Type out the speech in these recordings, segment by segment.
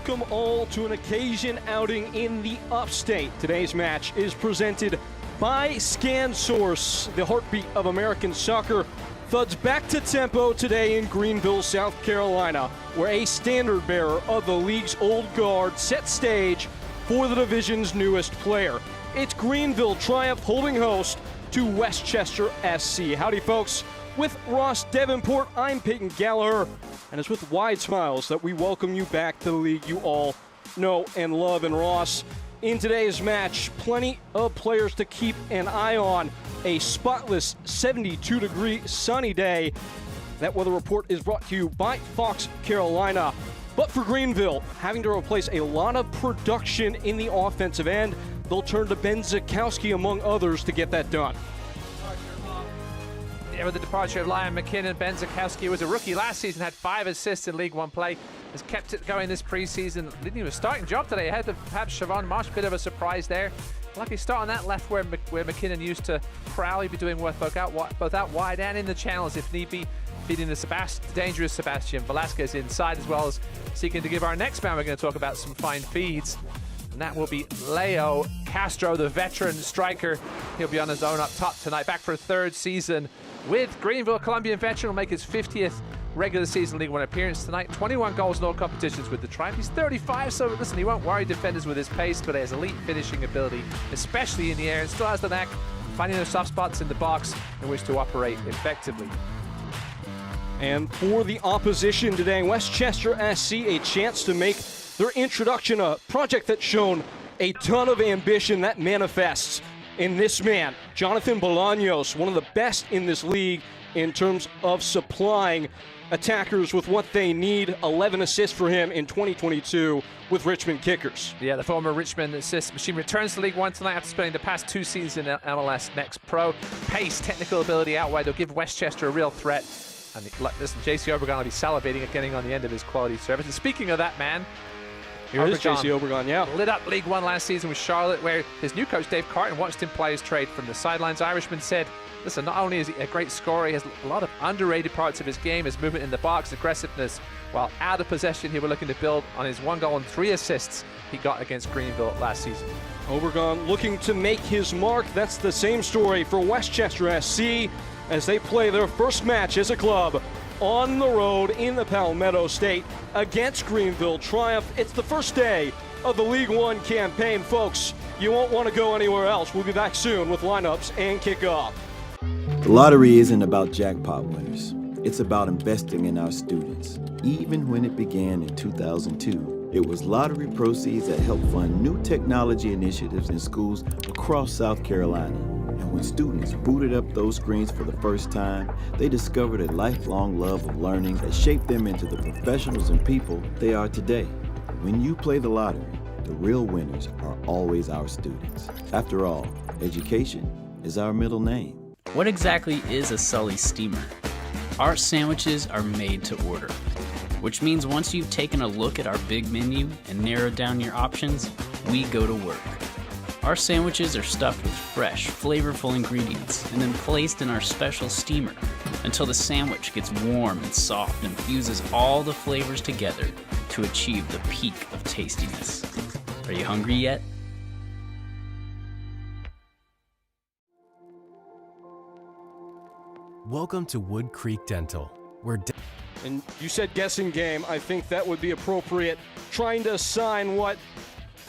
welcome all to an occasion outing in the upstate. Today's match is presented by ScanSource. The heartbeat of American soccer thuds back to tempo today in Greenville, South Carolina, where a standard bearer of the league's old guard sets stage for the division's newest player. It's Greenville Triumph holding host to Westchester SC. Howdy, folks. With Ross Davenport, I'm Peyton Gallagher, and it's with wide smiles that we welcome you back to the league you all know and love. And Ross, in today's match, plenty of players to keep an eye on. A spotless 72-degree sunny day. That weather report is brought to you by Fox Carolina. But for Greenville, having to replace a lot of production in the offensive end, they'll turn to Ben Zakowski, among others, to get that done. Yeah, with the departure of Liam McKinnon, Ben Zakowski was a rookie last season, had 5 assists in League One play, has kept it going this preseason, leading to a starting job today ahead of perhaps Siobhan Marsh. Bit of a surprise there. Lucky start on that left where McKinnon used to proudly be doing work both out wide and in the channels if need be, feeding the dangerous Sebastian Velasquez inside, as well as seeking to give our next man we're going to talk about some fine feeds. And that will be Leo Castro, the veteran striker. He'll be on his own up top tonight, back for a 3rd season with Greenville. Colombian veteran will make his 50th regular season League One appearance tonight. 21 goals in all competitions with the Triumph. He's 35, so listen, he won't worry defenders with his pace, but he has elite finishing ability, especially in the air, and still has the knack finding those soft spots in the box in which to operate effectively. And for the opposition today, Westchester SC, a chance to make their introduction, a project that's shown a ton of ambition that manifests in this man, Jonathan Bolaños, one of the best in this league in terms of supplying attackers with what they need. 11 assists for him in 2022 with Richmond Kickers. Yeah, the former Richmond assist machine returns to League One tonight after spending the past 2 seasons in MLS Next Pro. Pace, technical ability out wide, they'll give Westchester a real threat. And listen, JC Obregon will be salivating at getting on the end of his quality service. And speaking of that man, here is JC Obregon, yeah. Lit up League One last season with Charlotte, where his new coach, Dave Carton, watched him play his trade from the sidelines. Irishman said, listen, not only is he a great scorer, he has a lot of underrated parts of his game, his movement in the box, aggressiveness, while out of possession, he was looking to build on his 1 goal and 3 assists he got against Greenville last season. Obregon looking to make his mark. That's the same story for Westchester SC as they play their first match as a club on the road in the Palmetto State against Greenville Triumph. It's the first day of the League One campaign, folks. You won't want to go anywhere else. We'll be back soon with lineups and kickoff. The lottery isn't about jackpot winners. It's about investing in our students. Even when it began in 2002, it was lottery proceeds that helped fund new technology initiatives in schools across South Carolina. And when students booted up those screens for the first time, they discovered a lifelong love of learning that shaped them into the professionals and people they are today. When you play the lottery, the real winners are always our students. After all, education is our middle name. What exactly is a Sully steamer? Our sandwiches are made to order, which means once you've taken a look at our big menu and narrowed down your options, we go to work. Our sandwiches are stuffed with fresh, flavorful ingredients and then placed in our special steamer until the sandwich gets warm and soft and fuses all the flavors together to achieve the peak of tastiness. Are you hungry yet? Welcome to Wood Creek Dental, where And you said guessing game. I think that would be appropriate. Trying to assign what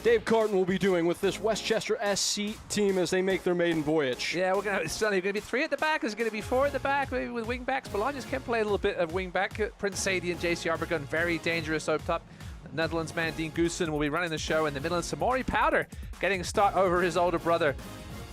Dave Carton will be doing with this Westchester SC team as they make their maiden voyage. Yeah, it's going to be 3 at the back. Is it going to be 4 at the back, maybe with wing backs? Bolaños can play a little bit of wing back. Prince Sadie and JC Obregon, very dangerous up top. The Netherlands man Dean Goosen will be running the show in the middle, and Samori Powder getting a start over his older brother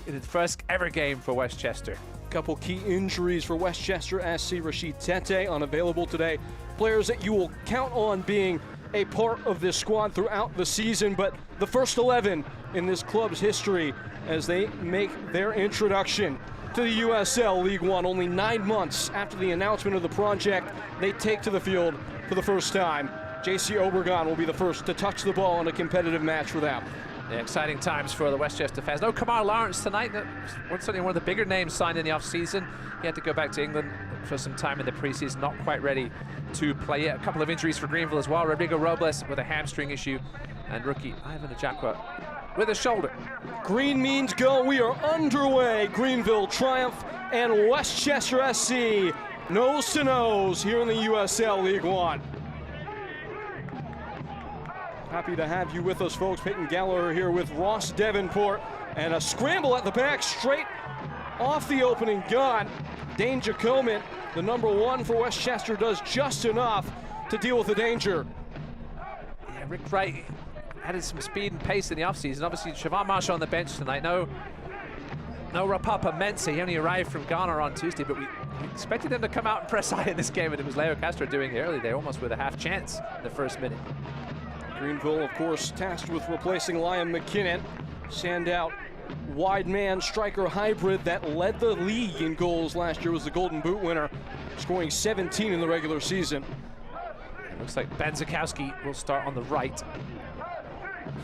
in his first ever game for Westchester. Couple key injuries for Westchester SC. Rashid Tete unavailable today. Players that you will count on being a part of this squad throughout the season, but the first 11 in this club's history as they make their introduction to the USL League One. Only 9 months after the announcement of the project, they take to the field for the first time. JC Obregon will be the first to touch the ball in a competitive match for them. Yeah, exciting times for the Westchester fans. No Kamar Lawrence tonight. Certainly one of the bigger names signed in the off-season. He had to go back to England for some time in the preseason. Not quite ready to play. A couple of injuries for Greenville as well. Rodrigo Robles with a hamstring issue, and rookie Ivan Ajakwa with a shoulder. Green means go. We are underway. Greenville Triumph and Westchester SC nose to nose here in the USL League One. Happy to have you with us, folks. Peyton Gallagher here with Ross Davenport, and a scramble at the back straight off the opening gun. Dane Jacomin, the #1 for Westchester, does just enough to deal with the danger. Yeah, Rick Wright added some speed and pace in the offseason. Obviously, Siobhan Marshall on the bench tonight. No Rapapa Mensah. He only arrived from Ghana on Tuesday, but we expected him to come out and press high in this game, and it was Leo Castro doing it early there, almost with a half chance in the first minute. Greenville, of course, tasked with replacing Liam McKinnon, standout wide man striker hybrid that led the league in goals last year, was the Golden Boot winner, scoring 17 in the regular season. It looks like Ben Zakowski will start on the right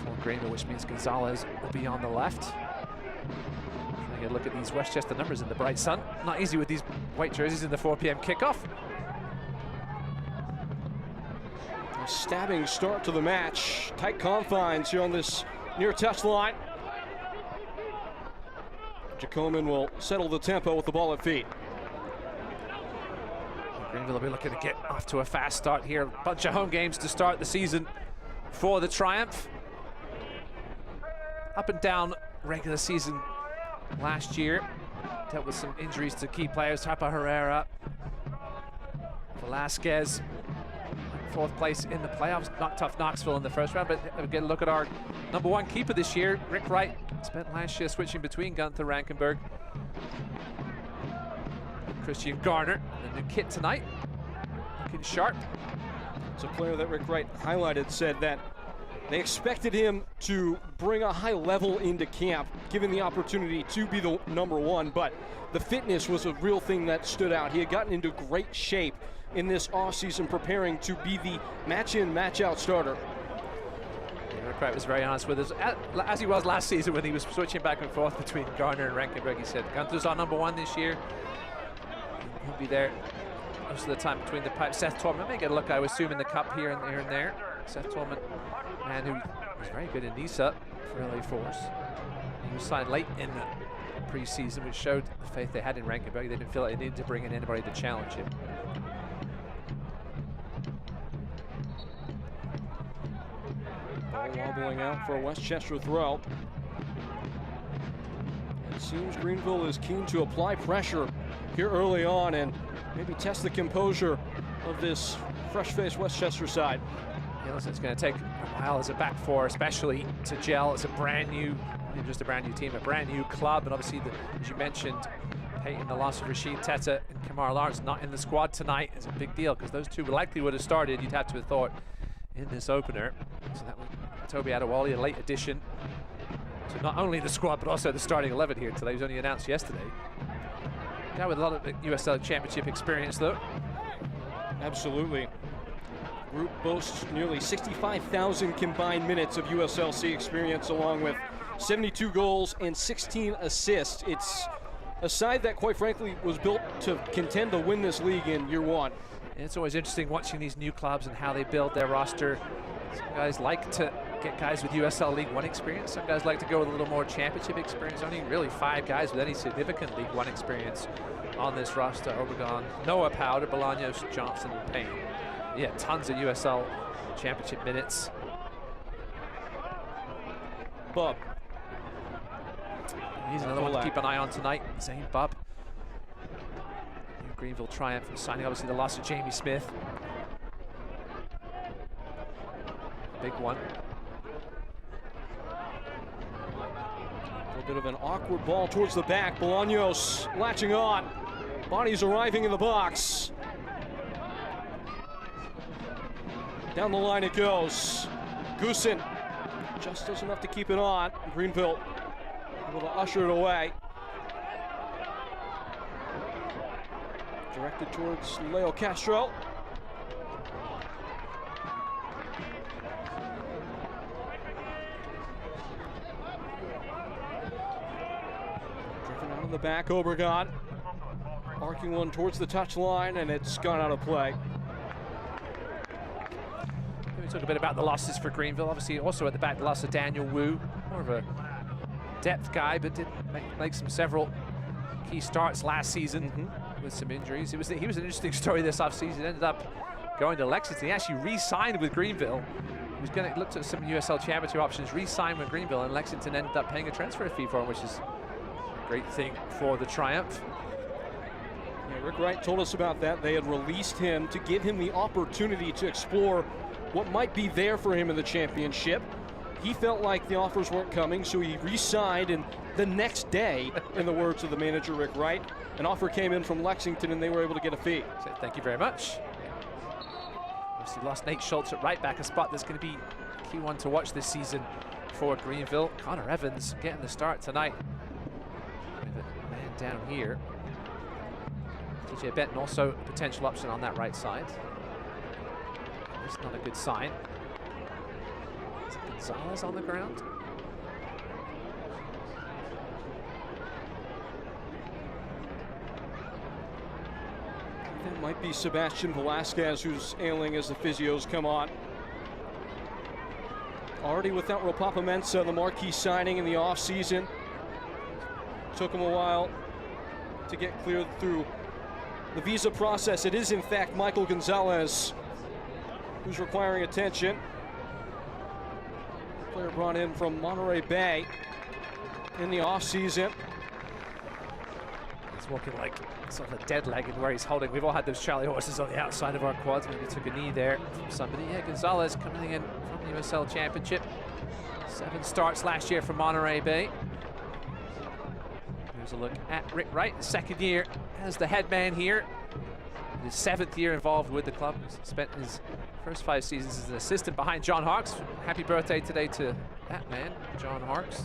for Greenville, which means Gonzalez will be on the left. Trying to get a look at these Westchester numbers in the bright sun. Not easy with these white jerseys in the 4 p.m. kickoff. A stabbing start to the match. Tight confines here on this near touchline. Jacomin will settle the tempo with the ball at feet. Greenville will be looking to get off to a fast start here. A bunch of home games to start the season for the Triumph. Up and down regular season last year. Dealt with some injuries to key players. Tapa Herrera, Velasquez. 4th place in the playoffs, knocked off Knoxville in the first round, but we'll get a look at our #1 keeper this year, Rick Wright. Spent last year switching between Gunther Rankenberg and Christian Garner. The new kit tonight, looking sharp. It's a player that Rick Wright highlighted, said that they expected him to bring a high level into camp, given the opportunity to be the #1, but the fitness was a real thing that stood out. He had gotten into great shape in this offseason, preparing to be the match-in, match-out starter. Rick Wright was very honest with us, as he was last season when he was switching back and forth between Garner and Rankenberg. He said, Gunther's our #1 this year. He'll be there most of the time between the pipes. Seth Tolman may get a look, I would assume, in the cup here and there. Seth Tolman, man who was very good in NISA for LA Force. He was signed late in the preseason, which showed the faith they had in Rankenberg. They didn't feel like they needed to bring in anybody to challenge him. Ball wobbling out for a Westchester throw. It seems Greenville is keen to apply pressure here early on and maybe test the composure of this fresh-faced Westchester side. Yeah, listen, it's going to take a while as a back four, especially to gel. It's a brand new, not just a brand new team, a brand new club. And obviously, as you mentioned, Peyton, the loss of Rashid Teta and Kamar Lawrence not in the squad tonight is a big deal, because those two likely would have started, you'd have to have thought, in this opener. So that was Toby Adewale, a late addition to not only the squad, but also the starting 11 here today. He was only announced yesterday. Guy with a lot of USL Championship experience, though. Absolutely. Group boasts nearly 65,000 combined minutes of USLC experience, along with 72 goals and 16 assists. It's a side that, quite frankly, was built to contend to win this league in year one. And it's always interesting watching these new clubs and how they build their roster. Some guys like to get guys with USL League One experience. Some guys like to go with a little more championship experience. Only really 5 guys with any significant League One experience on this roster. Obregon, Noah Powder, Bolaños, Johnson, and Payne. Yeah, tons of USL Championship minutes. Bub. He's another one to keep an eye on tonight. Zane Bub. New Greenville Triumph signing, obviously, the loss of Jamie Smith. Big one. A little bit of an awkward ball towards the back. Bolaños latching on. Bodies arriving in the box. Down the line it goes. Goosen just does enough to keep it on. Greenville able to usher it away. Directed towards Leo Castro. Driven out of the back, Obregon. Arcing one towards the touchline, and it's gone out of play. Talk a bit about the losses for Greenville. Obviously, also at the back, the loss of Daniel Wu, more of a depth guy, but did make several key starts last season with some injuries. He was an interesting story this offseason. Ended up going to Lexington. He actually re-signed with Greenville. He was going to look at some USL Championship options, re-signed with Greenville, and Lexington ended up paying a transfer fee for him, which is a great thing for the Triumph. Yeah, Rick Wright told us about that. They had released him to give him the opportunity to explore what might be there for him in the championship. He felt like the offers weren't coming, so he re-signed, and the next day, in the words of the manager, Rick Wright, an offer came in from Lexington and they were able to get a fee. So thank you very much. Obviously lost Nate Schultz at right back, a spot that's going to be a key one to watch this season for Greenville. Connor Evans getting the start tonight. Man down here. TJ Benton also a potential option on that right side. It's not a good sign. Is it Gonzalez on the ground? That might be Sebastian Velasquez, who's ailing as the physios come on. Already without Ropapa Mensah, the marquee signing in the offseason. Took him a while to get cleared through the visa process. It is, in fact, Michael Gonzalez who's requiring attention. Player brought in from Monterey Bay in the offseason. He's walking like sort of a dead leg in where he's holding. We've all had those Charlie horses on the outside of our quads. Maybe took a knee there from somebody. Yeah, Gonzalez coming in from the USL Championship. 7 starts last year for Monterey Bay. Here's a look at Rick Wright, second year as the head man here. His 7th year involved with the club. He's spent his first 5 seasons as an assistant behind John Harkes. Happy birthday today to that man, John Harkes.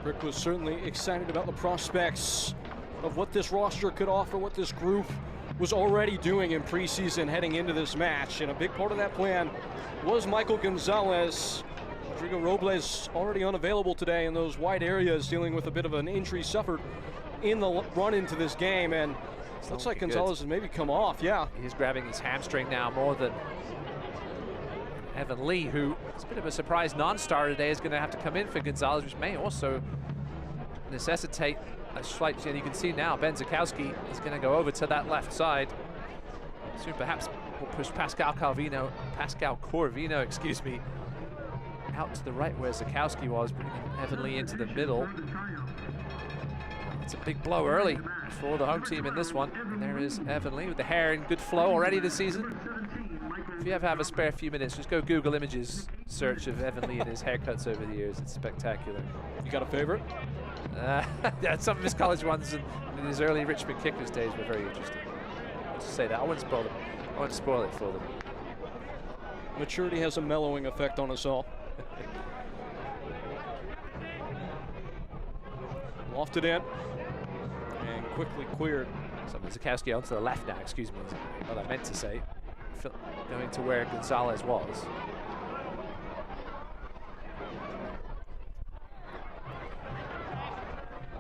Rick was certainly excited about the prospects of what this roster could offer, what this group was already doing in preseason heading into this match. And a big part of that plan was Michael Gonzalez. Rodrigo Robles already unavailable today in those wide areas, dealing with a bit of an injury suffered in the run into this game. And looks like Gonzalez has maybe come off, yeah. He's grabbing his hamstring now more than Evan Lee, who is a bit of a surprise non-starter today, is going to have to come in for Gonzalez, which may also necessitate a slight, and you can see now Ben Zakowski is going to go over to that left side. Soon perhaps we'll push Pascal Corvino, excuse me, out to the right where Zakowski was, bringing Evan Lee into the middle. It's a big blow early for the home team in this one. And there is Evan Lee with the hair in good flow already this season. If you ever have a spare few minutes, just go Google images, search of Evan Lee and his haircuts over the years. It's spectacular. You got a favorite? Yeah, some of his college ones in his early Richmond Kickers days were very interesting. I'll just say that. I wouldn't spoil them. I wouldn't spoil it for them. Maturity has a mellowing effect on us all. Lofted in and quickly cleared. So Zakowski onto the left now, excuse me, is what I meant to say. Going to where Gonzalez was.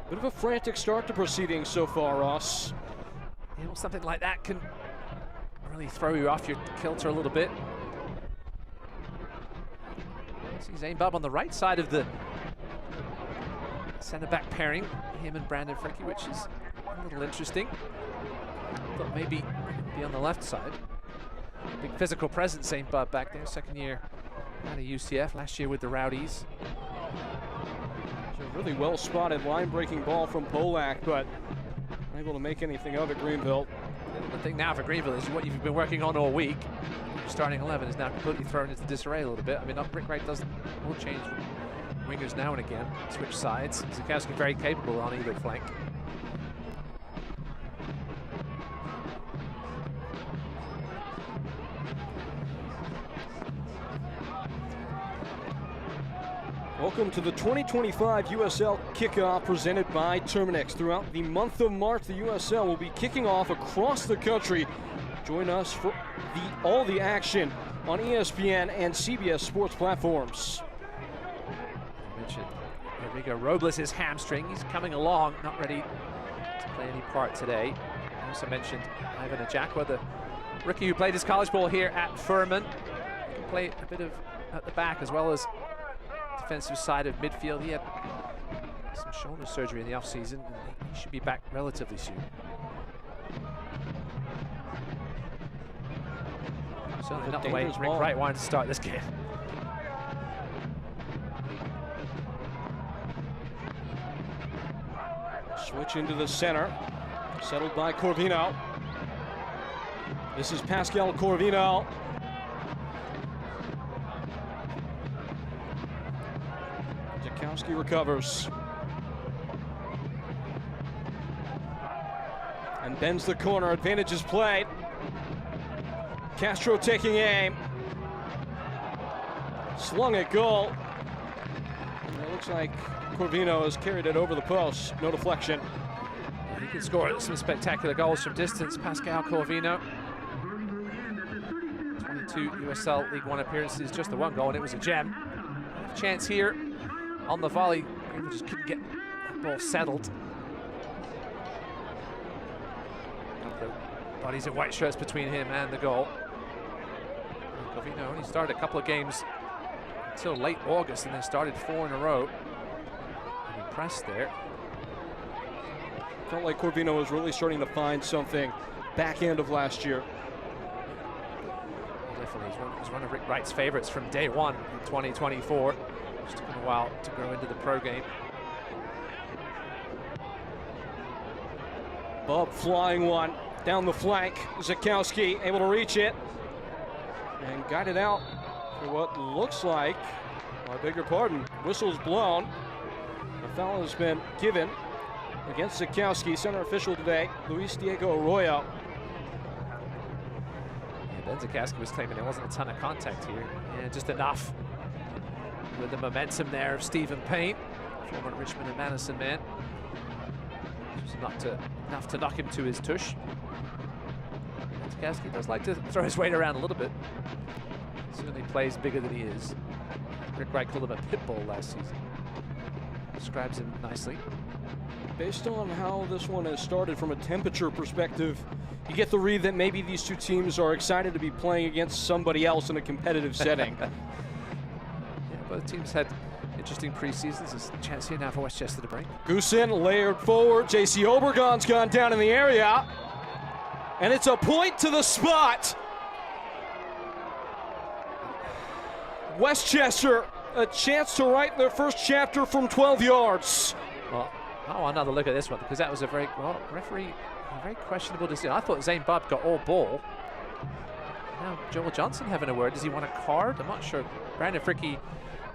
Bit of a frantic start to proceedings so far, Ross. You know, something like that can really throw you off your kilter a little bit. See Zane Bubb on the right side of the centre-back pairing, him and Brandon Frankie, which is a little interesting. Thought maybe be on the left side. Big physical presence, Zane Bubb back there, second year out of UCF, last year with the Rowdies. A really well spotted line breaking ball from Polak, but unable to make anything of it, Greenville. The thing now for Greenville is what you've been working on all week. Your starting 11 is now completely thrown into disarray a little bit. I mean, Rick Wright will change wingers now and again, switch sides. Zakowski very capable on either flank. Welcome to the 2025 USL Kickoff presented by Terminix. Throughout the month of March, the USL will be kicking off across the country. Join us for all the action on ESPN and CBS sports platforms. I mentioned Rodrigo Robles' hamstring. He's coming along, not ready to play any part today. I also mentioned Ivan Ajakwa, the rookie who played his college ball here at Furman. He can play a bit of at the back as well as defensive side of midfield. He had some shoulder surgery in the offseason, and he should be back relatively soon. Certainly not the way Rick Wright wanted to start this game. Switch into the center, settled by Corvino. This is Pascal Corvino. Zakowski recovers. And bends the corner, advantage is played. Castro taking aim. Slung at goal. And it looks like Corvino has carried it over the post, no deflection. He can score some spectacular goals from distance, Pascal Corvino. 22 USL League One appearances, just the one goal, and it was a gem. Chance here on the volley. Greenville just couldn't get the ball settled. Bodies in white shirts between him and the goal. Corvino only started a couple of games until late August, and then started 4 in a row. I'm impressed there. Felt like Corvino was really starting to find something back end of last year. Definitely, he's one of Rick Wright's favorites from day one in 2024. Just took him a while to grow into the pro game. Bub flying one down the flank. Zakowski able to reach it and got it out for what looks like, I beg your pardon, whistle's blown. The foul has been given against Zakowski. Center official today, Luis Diego Arroyo. Ben Zakowski was claiming there wasn't a ton of contact here. Yeah, just enough with the momentum there of Stephen Payne, former Richmond and Madison man. Just enough to knock him to his tush. Zakowski does like to throw his weight around a little bit. Certainly plays bigger than he is. Rick Wright called him a pit bull last season. Describes him nicely. Based on how this one has started from a temperature perspective, you get the read that maybe these two teams are excited to be playing against somebody else in a competitive setting. Yeah, both teams had interesting preseasons. There's a chance here now for Westchester to break. Goosen layered forward. JC Obergon's gone down in the area. And it's a point to the spot. Westchester, a chance to write their first chapter from 12 yards. Well, I want another look at this one because that was a very, well, referee, a very questionable decision. I thought Zane Bubb got all ball. Now Joel Johnson having a word. Does he want a card? I'm not sure. Brandon Fricke,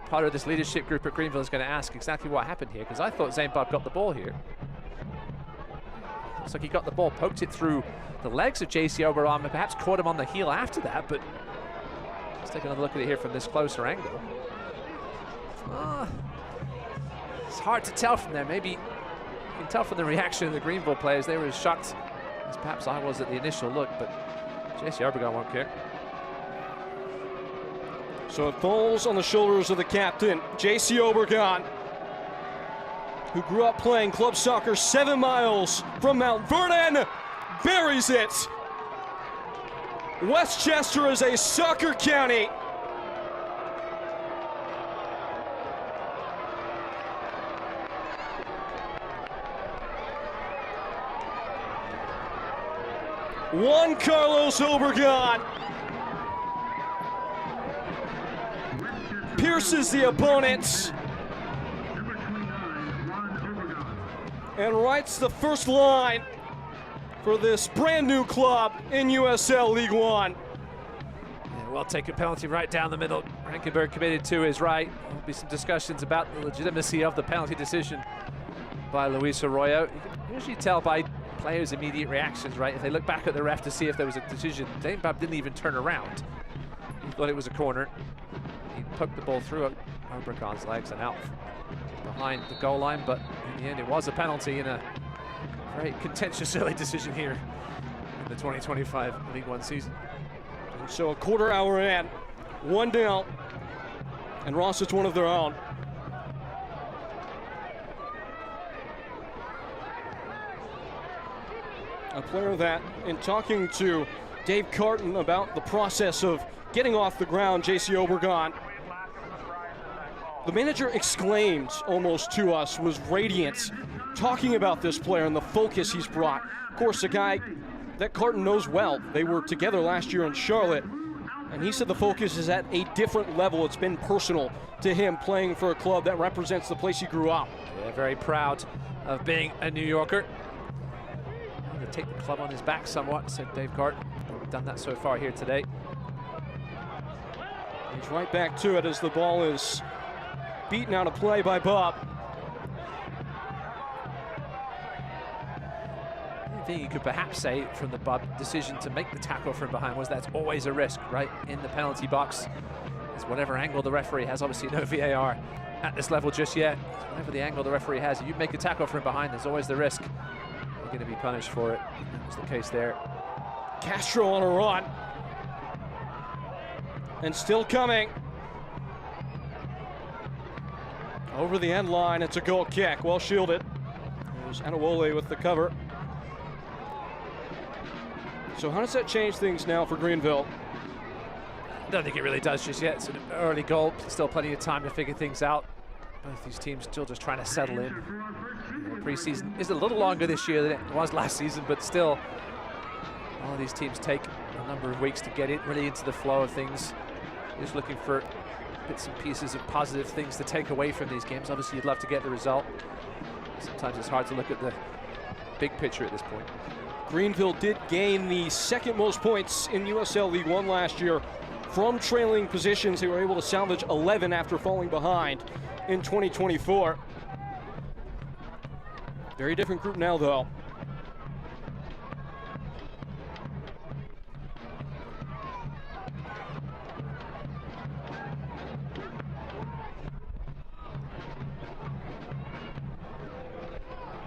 part of this leadership group at Greenville, is going to ask exactly what happened here because I thought Zane Bubb got the ball here. Looks like he got the ball, poked it through the legs of JC Oberon, and perhaps caught him on the heel after that, but let's take another look at it here from this closer angle. It's hard to tell from there. Maybe you can tell from the reaction of the Greenville players. They were as shocked as perhaps I was at the initial look, but JC Oberon won't care. So it falls on the shoulders of the captain, JC Obergon, who grew up playing club soccer 7 miles from Mount Vernon, buries it. Westchester is a soccer county. Juan Carlos Obergon pierces the opponent and writes the first line for this brand new club in USL League One. Yeah, well taken penalty right down the middle. Rankenberg committed to his right. There'll be some discussions about the legitimacy of the penalty decision by Luis Arroyo. You can usually tell by players' immediate reactions, right? If they look back at the ref to see if there was a decision, Zane Bubb didn't even turn around. He thought it was a corner. He poked the ball through Obergon's legs and out behind the goal line, but in the end it was a penalty in a very contentious early decision here in the 2025 League One season. And so a quarter hour in, 1-0, and Ross is one of their own. A player that, in talking to Dave Carton about the process of getting off the ground, J.C. Obregon. The manager exclaimed almost to us, was radiant, talking about this player and the focus he's brought. Of course, a guy that Carton knows well. They were together last year in Charlotte, and he said the focus is at a different level. It's been personal to him playing for a club that represents the place he grew up. Yeah, very proud of being a New Yorker. To take the club on his back somewhat, said Dave Carton. We've done that so far here today. He's right back to it as the ball is beaten out of play by Bob. The thing you could perhaps say from the Bob decision to make the tackle from behind was that's always a risk, right, in the penalty box. Is whatever angle the referee has, obviously no VAR at this level just yet. Whatever the angle the referee has, if you make a tackle from behind, there's always the risk you're going to be punished for it. That was the case there. Castro on a run. And still coming. Over the end line, it's a goal kick, well shielded. There's Anawole with the cover. So how does that change things now for Greenville? I don't think it really does just yet. It's an early goal, still plenty of time to figure things out. Both these teams still just trying to settle in. The preseason is a little longer this year than it was last season, but still, all of these teams take a number of weeks to get it really into the flow of things. Just looking for bits and pieces of positive things to take away from these games. Obviously, you'd love to get the result. Sometimes it's hard to look at the big picture at this point. Greenville did gain the second most points in USL League One last year from trailing positions. They were able to salvage 11 after falling behind in 2024. Very different group now, though.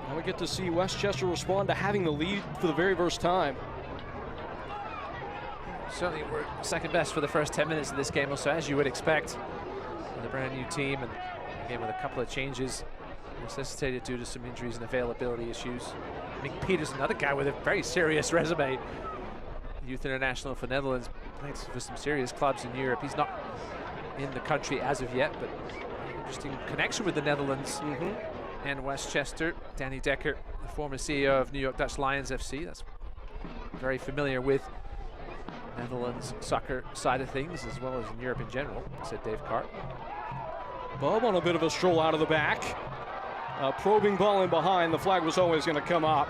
Now we get to see Westchester respond to having the lead for the very first time. Certainly we're second best for the first 10 minutes of this game, also, as you would expect. With a brand new team, and again with a couple of changes necessitated due to some injuries and availability issues. Mick Peters, another guy with a very serious resume. Youth international for Netherlands, played for some serious clubs in Europe. He's not in the country as of yet, but interesting connection with the Netherlands and Westchester. Danny Dekker, the former CEO of New York Dutch Lions FC, that's very familiar with Netherlands soccer side of things, as well as in Europe in general, said Dave Carton. Bob on a bit of a stroll out of the back. Probing ball in behind. The flag was always going to come up.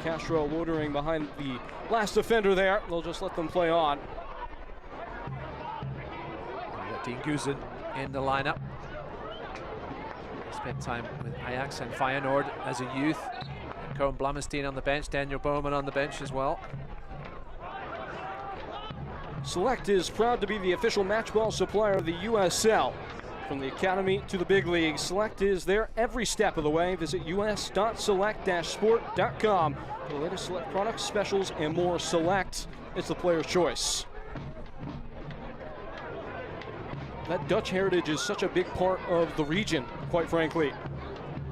Castro loitering behind the last defender there. They'll just let them play on. We've got Dean Guzan in the lineup. Spent time with Ajax and Feyenoord as a youth. Cohen Blummenstein on the bench. Daniel Bowman on the bench as well. Select is proud to be the official match ball supplier of the USL. From the Academy to the big league, Select is there every step of the way. Visit us.select-sport.com for the latest Select products, specials, and more. Select, it's the player's choice. That Dutch heritage is such a big part of the region, quite frankly.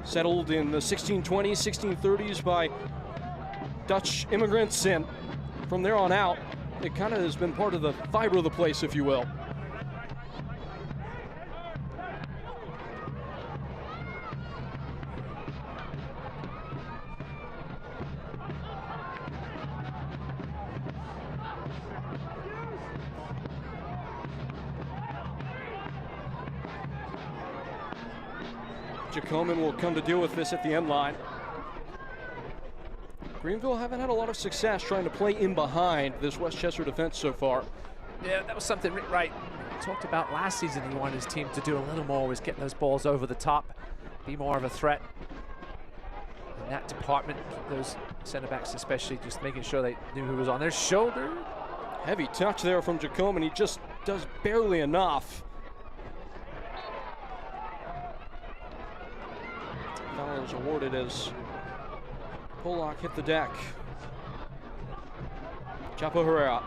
Settled in the 1620s, 1630s by Dutch immigrants, and from there on out, it kind of has been part of the fiber of the place, if you will. Jacoman will come to deal with this at the end line. Greenville haven't had a lot of success trying to play in behind this Westchester defense so far. Yeah, that was something right. We talked about last season. He wanted his team to do a little more, was getting those balls over the top, be more of a threat in that department. Those center backs especially, just making sure they knew who was on their shoulder. Heavy touch there from Jacoman. He just does barely enough. Foul is awarded as Pollock hit the deck. Chapo Herrera.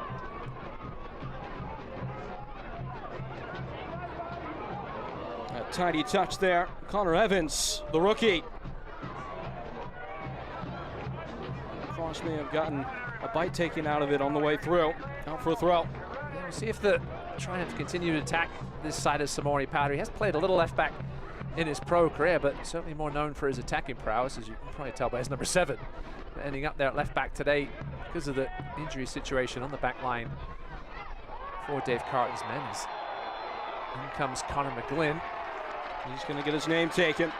A tidy touch there. Connor Evans, the rookie. cross may have gotten a bite taken out of it on the way through. Out for a throw. Yeah, we'll see if the trying to continue to attack this side of Samori Powder. He has played a little left back in his pro career, but certainly more known for his attacking prowess, as you can probably tell by his number 7. But ending up there at left back today because of the injury situation on the back line for Dave Carton's men. In comes Connor McGlynn. He's going to get his name taken.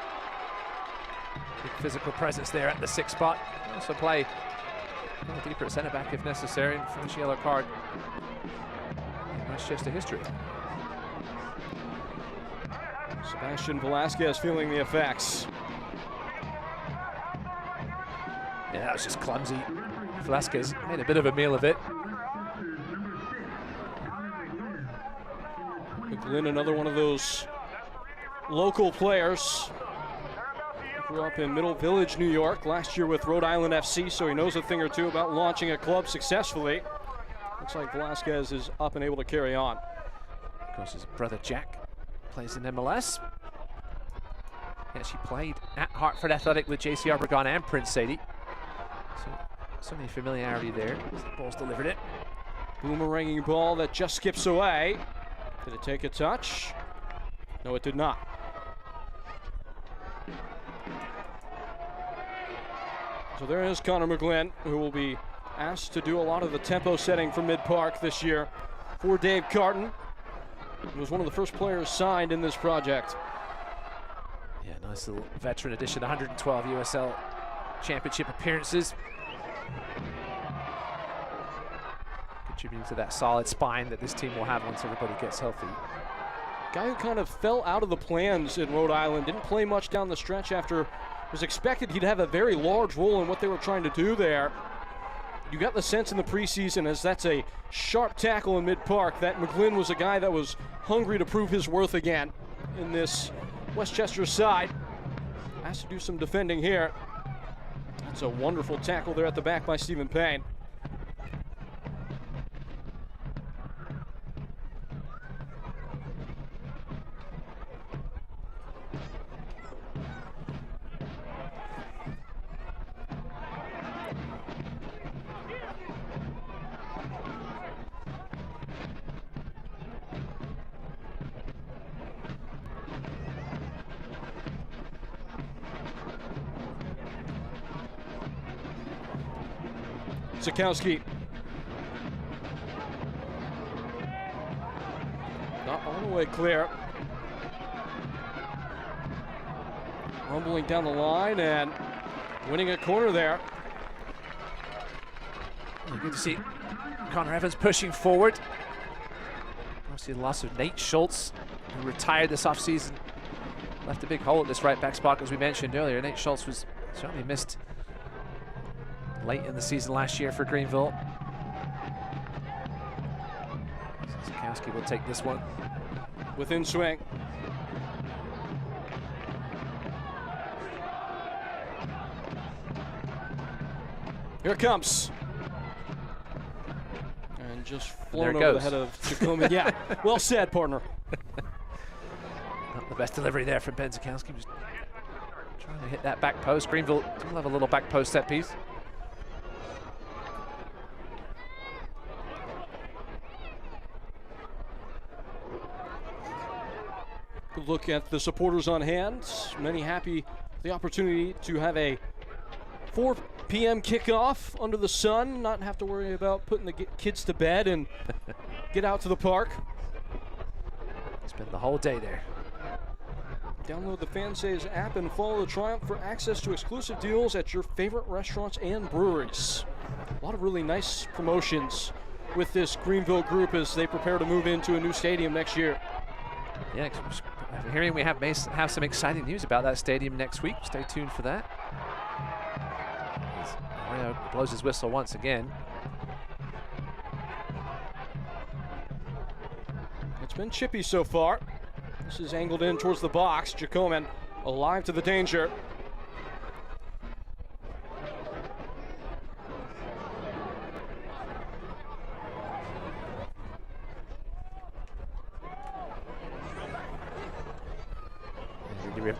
Big physical presence there at the 6th spot. Also play a little deeper at centre back if necessary. And first yellow card in Westchester history. Sebastian Velasquez feeling the effects. Yeah, that was just clumsy. Velasquez made a bit of a meal of it. McGlynn, another one of those local players. Grew up in Middle Village, New York, last year with Rhode Island FC, so he knows a thing or two about launching a club successfully. Looks like Velasquez is up and able to carry on. Of course, his brother Jack plays in MLS. He actually played at Hartford Athletic with JC Arbogast and Prince Sadie. So many familiarity there. As the ball's delivered it. Boomeranging ball that just skips away. Did it take a touch? No, it did not. So there is Connor McGlynn, who will be asked to do a lot of the tempo setting for Mid-Park this year for Dave Carton. He was one of the first players signed in this project. Yeah, nice little veteran addition, 112 USL Championship appearances. Contributing to that solid spine that this team will have once everybody gets healthy. Guy who kind of fell out of the plans in Rhode Island, didn't play much down the stretch after it was expected he'd have a very large role in what they were trying to do there. You got the sense in the preseason, as that's a sharp tackle in Mid-Park, that McGlynn was a guy that was hungry to prove his worth again in this Westchester side. Has to do some defending here. That's a wonderful tackle there at the back by Stephen Payne. Sikowski. Not all the way clear. Rumbling down the line and winning a corner there. Good to see Connor Evans pushing forward. Obviously the loss of Nate Schultz, who retired this offseason. Left a big hole at this right back spot, as we mentioned earlier. Nate Schultz was certainly missed late in the season last year for Greenville. Sikowski will take this one. Within swing. Here it comes. And just flown over the head of Jacome. Yeah, well said, partner. Not the best delivery there from Ben Sikowski. Just trying to hit that back post. Greenville will have a little back post set piece. Good look at the supporters on hand. Many happy the opportunity to have a 4 p.m. kickoff under the sun, not have to worry about putting the kids to bed and get out to the park. Spend the whole day there. Download the Fansays app and follow the Triumph for access to exclusive deals at your favorite restaurants and breweries. A lot of really nice promotions with this Greenville group as they prepare to move into a new stadium next year. Yeah, I'm hearing we have some exciting news about that stadium next week. Stay tuned for that. Mario blows his whistle once again. It's been chippy so far. This is angled in towards the box. Jacome alive to the danger.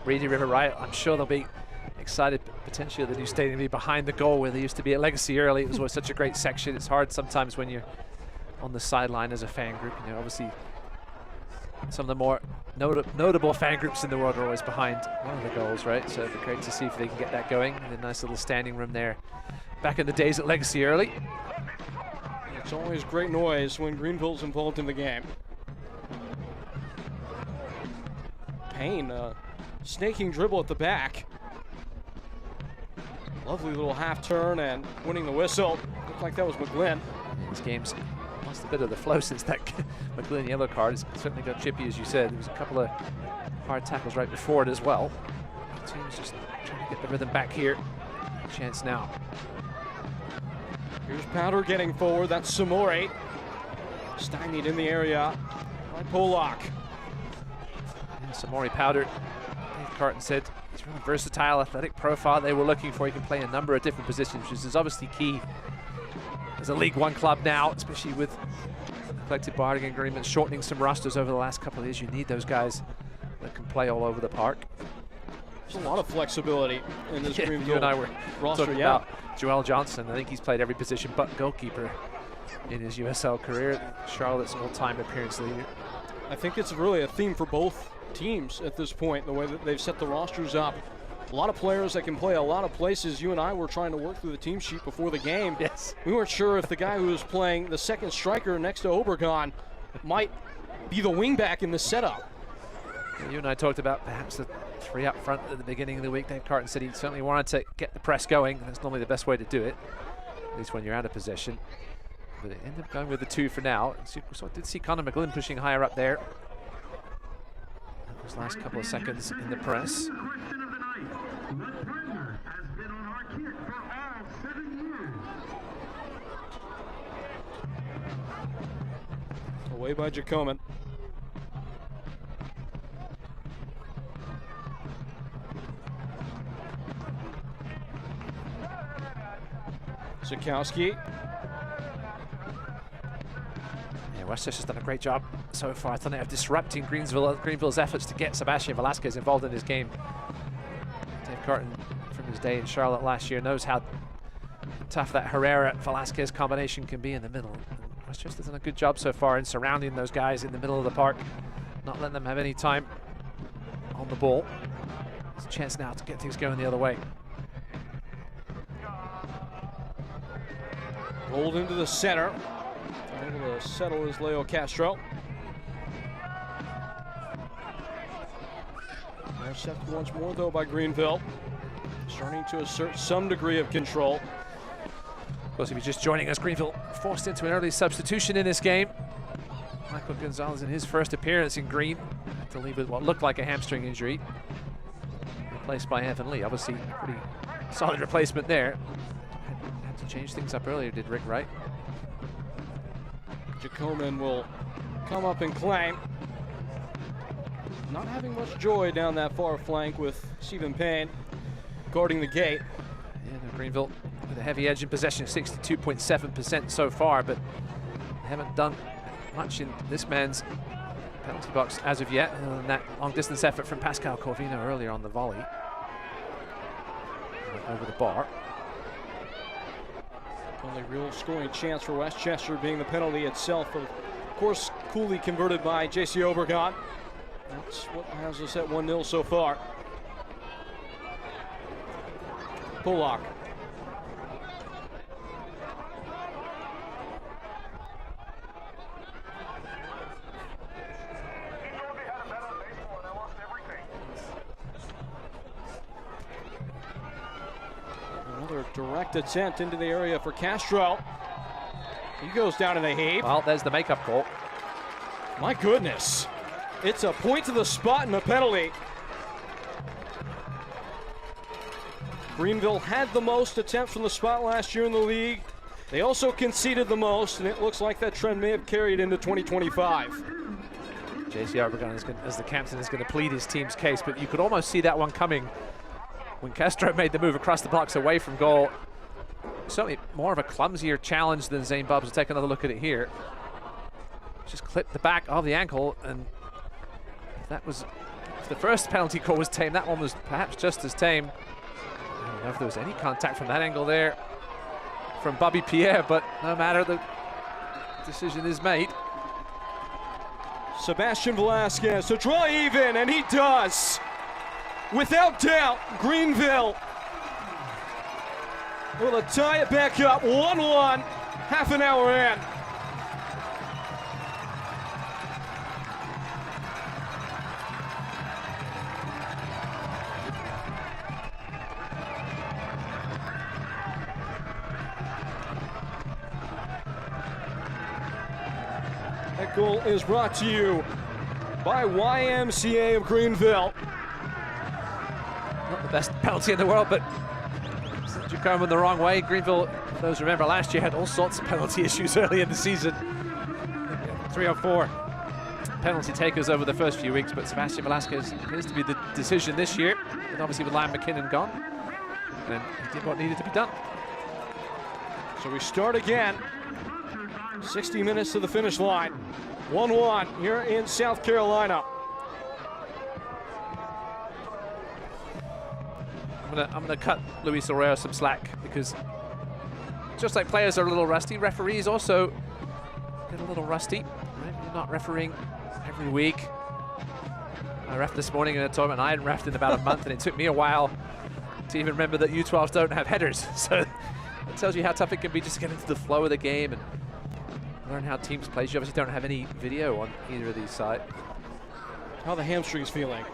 Reedy River Riot, I'm sure they'll be excited potentially the new stadium be behind the goal where they used to be at Legacy early. It was always such a great section. It's hard sometimes when you're on the sideline as a fan group. You know, obviously some of the more notable fan groups in the world are always behind one of the goals, right? So it'd be great to see if they can get that going. And a nice little standing room there back in the days at Legacy early. It's always great noise when Greenville's involved in the game. Payne, snaking dribble at the back. Lovely little half turn and winning the whistle. Looked like that was McGlynn. This game's lost a bit of the flow since that McGlynn yellow card. It's certainly got chippy, as you said. There was a couple of hard tackles right before it as well. The team's just trying to get the rhythm back here. Chance now. Here's Powder getting forward. That's Samori. Stymied in the area by Polak. And Samori Powder. Dave Carton said he's really versatile, athletic profile they were looking for. He can play a number of different positions, which is obviously key as a League One club now, especially with collective bargaining agreements, shortening some rosters over the last couple of years. You need those guys that can play all over the park. There's a lot of flexibility in this Greenville you and I were roster. talking about Joel Johnson. I think he's played every position but goalkeeper in his USL career. Charlotte's all-time appearance leader. I think it's really a theme for both teams at this point, the way that they've set the rosters up. A lot of players that can play a lot of places. You and I were trying to work through the team sheet before the game. Yes. We weren't sure if the guy who was playing the second striker next to Obregon might be the wingback in the setup. You and I talked about perhaps the three up front at the beginning of the week. Dave Carton said he certainly wanted to get the press going. That's normally the best way to do it, at least when you're out of possession. But it ended up going with the two for now. So I did see Conor McGlynn pushing higher up there. Those last couple of seconds in the press. Away by Jacoman. Zukowski. Yeah, Westchester's done a great job so far, I thought, of disrupting Greenville's efforts to get Sebastian Velasquez involved in this game. Dave Carton, from his day in Charlotte last year, knows how tough that Herrera-Velasquez combination can be in the middle. And Westchester's done a good job so far in surrounding those guys in the middle of the park, not letting them have any time on the ball. There's a chance now to get things going the other way. Rolled into the center. Able to settle is Leo Castro. Intercepted once more, though, by Greenville. Starting to assert some degree of control. Of course, if you're just joining us, Greenville forced into an early substitution in this game. Michael Gonzalez, in his first appearance in green, had to leave with what looked like a hamstring injury. Replaced by Evan Lee. Obviously, a pretty solid replacement there. Had to change things up earlier, did Rick Wright. Jacoman will come up and claim. Not having much joy down that far flank with Stephen Payne guarding the gate. Yeah, no, Greenville with a heavy edge in possession, 62.7% so far, but they haven't done much in this man's penalty box as of yet, other than that long distance effort from Pascal Corvino earlier on the volley. Over the bar. Only real scoring chance for Westchester being the penalty itself. Of course, coolly converted by J.C. Obregon. That's what has us at 1-0 so far. Polak. Another direct attempt into the area for Castro. He goes down in a heap. Well, there's the makeup goal. My goodness. It's a point to the spot and a penalty. Greenville had the most attempts from the spot last year in the league. They also conceded the most, and it looks like that trend may have carried into 2025. J.C. Obregon, as the captain, is going to plead his team's case, but you could almost see that one coming when Castro made the move across the box away from goal. Certainly more of a clumsier challenge than Zane Bubbs. We'll take another look at it here. Just clipped the back of the ankle, and if the first penalty call was tame, that one was perhaps just as tame. I don't know if there was any contact from that angle there from Bobby Pierre, but no matter, the decision is made. Sebastian Velasquez to draw even, and he does. Without doubt, Greenville will tie it back up 1-1, half an hour in. That goal is brought to you by YMCA of Greenville. Not the best penalty in the world, but Jacome the wrong way. Greenville, for those who remember last year, had all sorts of penalty issues early in the season. 3 or 4 penalty takers over the first few weeks, but Sebastian Velasquez appears to be the decision this year, and obviously with Liam McKinnon gone, and he did what needed to be done. So we start again. 60 minutes to the finish line. 1-1 here in South Carolina. I'm gonna cut Luis Herrera some slack, because just like players are a little rusty, referees also get a little rusty. Right? You're not refereeing every week. I reffed this morning in a tournament. I hadn't reffed in about a month, and it took me a while to even remember that U12s don't have headers. So it tells you how tough it can be just to get into the flow of the game and learn how teams play. You obviously don't have any video on either of these sides. How are the hamstrings feeling?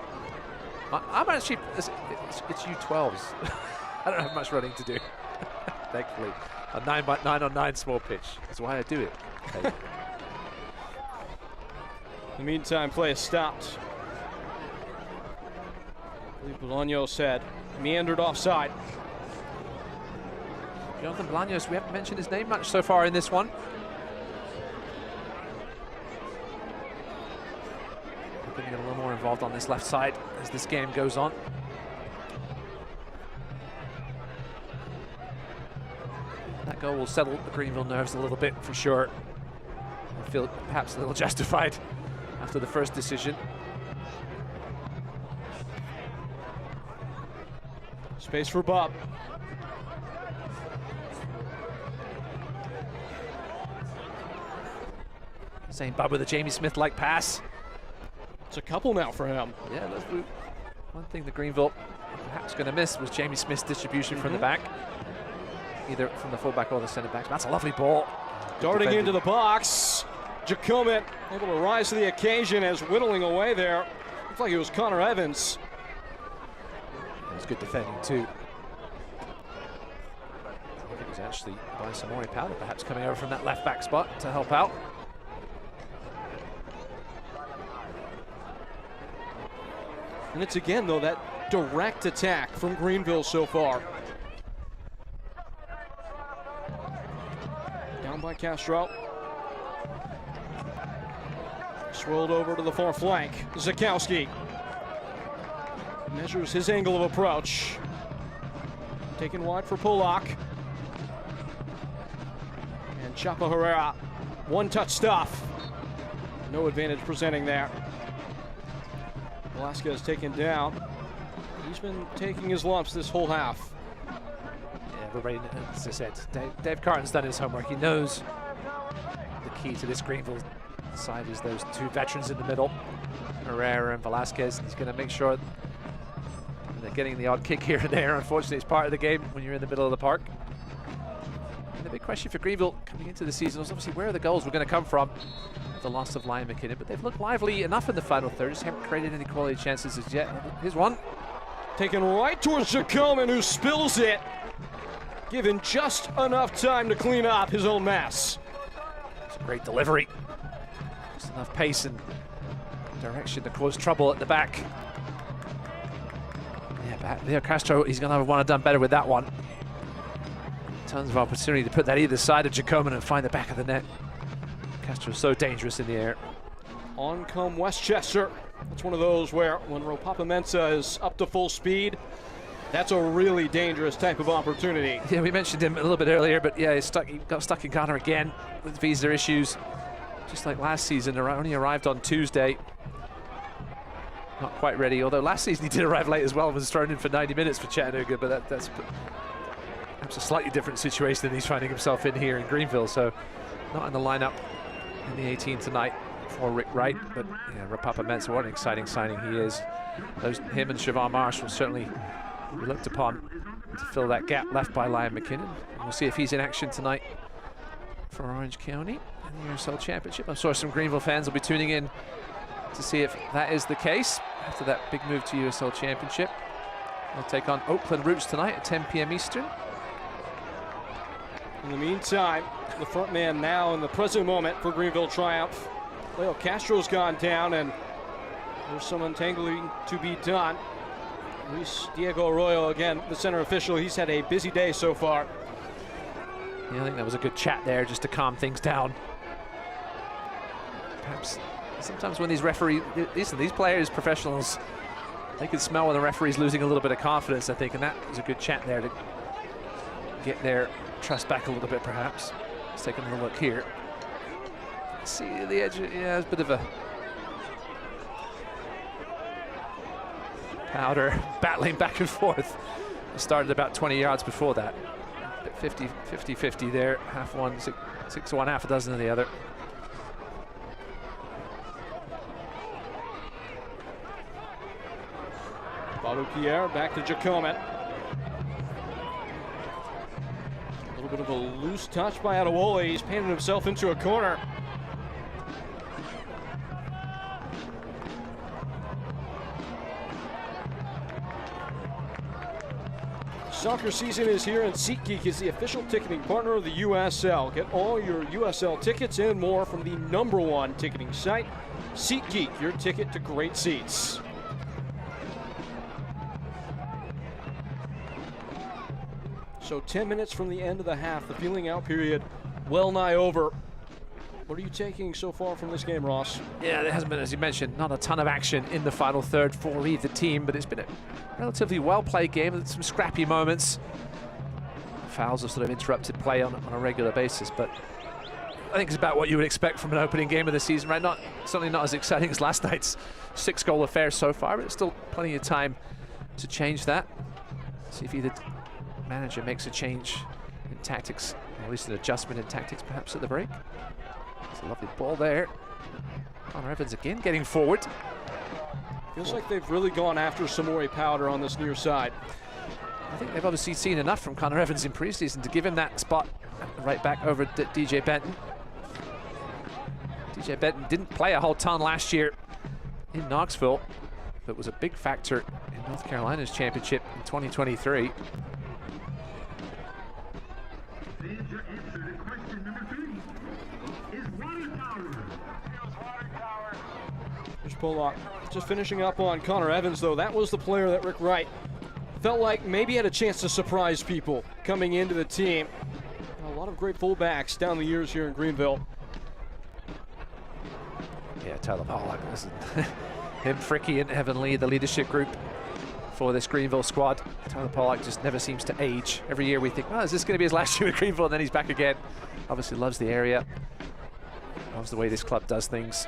I'm actually, it's U12s. I don't have much running to do, thankfully. A 9x9 small pitch. That's why I do it. Okay. In the meantime, play is stopped. I believe Bolaños said meandered offside. Jonathan Bolaños, we haven't mentioned his name much so far in this one. Hoping to get a little more involved on this left side as this game goes on. That goal will settle the Greenville nerves a little bit for sure. I feel perhaps a little justified after the first decision. Space for Bob. Same Bob with a Jamie Smith-like pass. It's a couple now for him. Yeah, one thing that Greenville perhaps going to miss was Jamie Smith's distribution from the back, either from the fullback or the centre back. That's a lovely ball. Darting into the box. Jacome able to rise to the occasion as whittling away there. Looks like it was Connor Evans. It was good defending too. I think it was actually by Samori Powell perhaps coming over from that left back spot to help out. And it's again, though, that direct attack from Greenville so far. Down by Castro. Swirled over to the far flank. Zakowski measures his angle of approach. Taken wide for Polak. And Chapo Herrera. One-touch stuff. No advantage presenting there. Velasquez taken down. He's been taking his lumps this whole half. Yeah, everybody, as I said, Dave Carton's done his homework. He knows the key to this Greenville side is those two veterans in the middle, Herrera and Velasquez. He's going to make sure they're getting the odd kick here and there. Unfortunately, it's part of the game when you're in the middle of the park. And the big question for Greenville coming into the season was obviously where the goals were going to come from. The loss of Liam McKinnon, but they've looked lively enough in the final third. Just haven't created any quality chances as yet. Here's one. Taken right towards Jacome, who spills it. Given just enough time to clean up his own mess. It's a great delivery. Just enough pace and direction to cause trouble at the back. Yeah, Leo Castro, he's going to want to have done better with that one. Tons of opportunity to put that either side of Jacome and find the back of the net. Castro's so dangerous in the air. On come Westchester. It's one of those where when Ropapa-Mensah is up to full speed, that's a really dangerous type of opportunity. Yeah, we mentioned him a little bit earlier, but yeah, he got stuck in Ghana again with visa issues. Just like last season, only arrived on Tuesday. not quite ready, although last season he did arrive late as well and was thrown in for 90 minutes for Chattanooga, but that's perhaps a slightly different situation than he's finding himself in here in Greenville, so not in the lineup in the 18 tonight for Rick Wright, but yeah, Rapapa Mensah, what an exciting signing he is. Him and Siobhan Marsh will certainly be looked upon to fill that gap left by Liam McKinnon. And we'll see if he's in action tonight for Orange County in the USL Championship. I'm sure some Greenville fans will be tuning in to see if that is the case after that big move to USL Championship. They'll take on Oakland Roots tonight at 10 p.m. Eastern. In the meantime, the front man now in the present moment for Greenville Triumph. Leo Castro's gone down, and there's some untangling to be done. Luis Diego Arroyo, again, the center official. He's had a busy day so far. Yeah, I think that was a good chat there just to calm things down. Perhaps sometimes when these referees, these players, professionals, they can smell when the referee's losing a little bit of confidence, I think, and that was a good chat there to get their trust back a little bit, perhaps. Let's take another look here. See the edge, yeah, it's a bit of a Powder battling back and forth. It started about 20 yards before that. 50-50 there, half one, six one, half a dozen of the other. Balu Pierre back to Jacomet. A little bit of a loose touch by Adewole. He's painted himself into a corner. Soccer season is here, and SeatGeek is the official ticketing partner of the USL. Get all your USL tickets and more from the #1 ticketing site, SeatGeek, your ticket to great seats. So 10 minutes from the end of the half, the feeling out period well nigh over. What are you taking so far from this game, Ross? Yeah, there hasn't been, as you mentioned, not a ton of action in the final third for either team, but it's been a relatively well-played game with some scrappy moments. Fouls have sort of interrupted play on a regular basis, but I think it's about what you would expect from an opening game of the season, right? Certainly not as exciting as last night's 6-goal affair so far, but it's still plenty of time to change that. See if either manager makes a change in tactics, or at least an adjustment in tactics perhaps at the break. It's a lovely ball there. Connor Evans again getting forward. Feels like they've really gone after Samori Powder on this near side. I think they've obviously seen enough from Connor Evans in preseason to give him that spot right back over DJ Benton. DJ Benton didn't play a whole ton last year in Knoxville, but was a big factor in North Carolina's championship in 2023. Here's Pollock just finishing up on Connor Evans, though. That was the player that Rick Wright felt like maybe had a chance to surprise people coming into the team. A lot of great fullbacks down the years here in Greenville. Yeah, Tyler Pollock, listen. Him, Fricky, and Evan Lee, the leadership group for this Greenville squad. Tyler Pollock just never seems to age. Every year we think, well, is this going to be his last year with Greenville? And then he's back again. Obviously loves the area. Loves the way this club does things.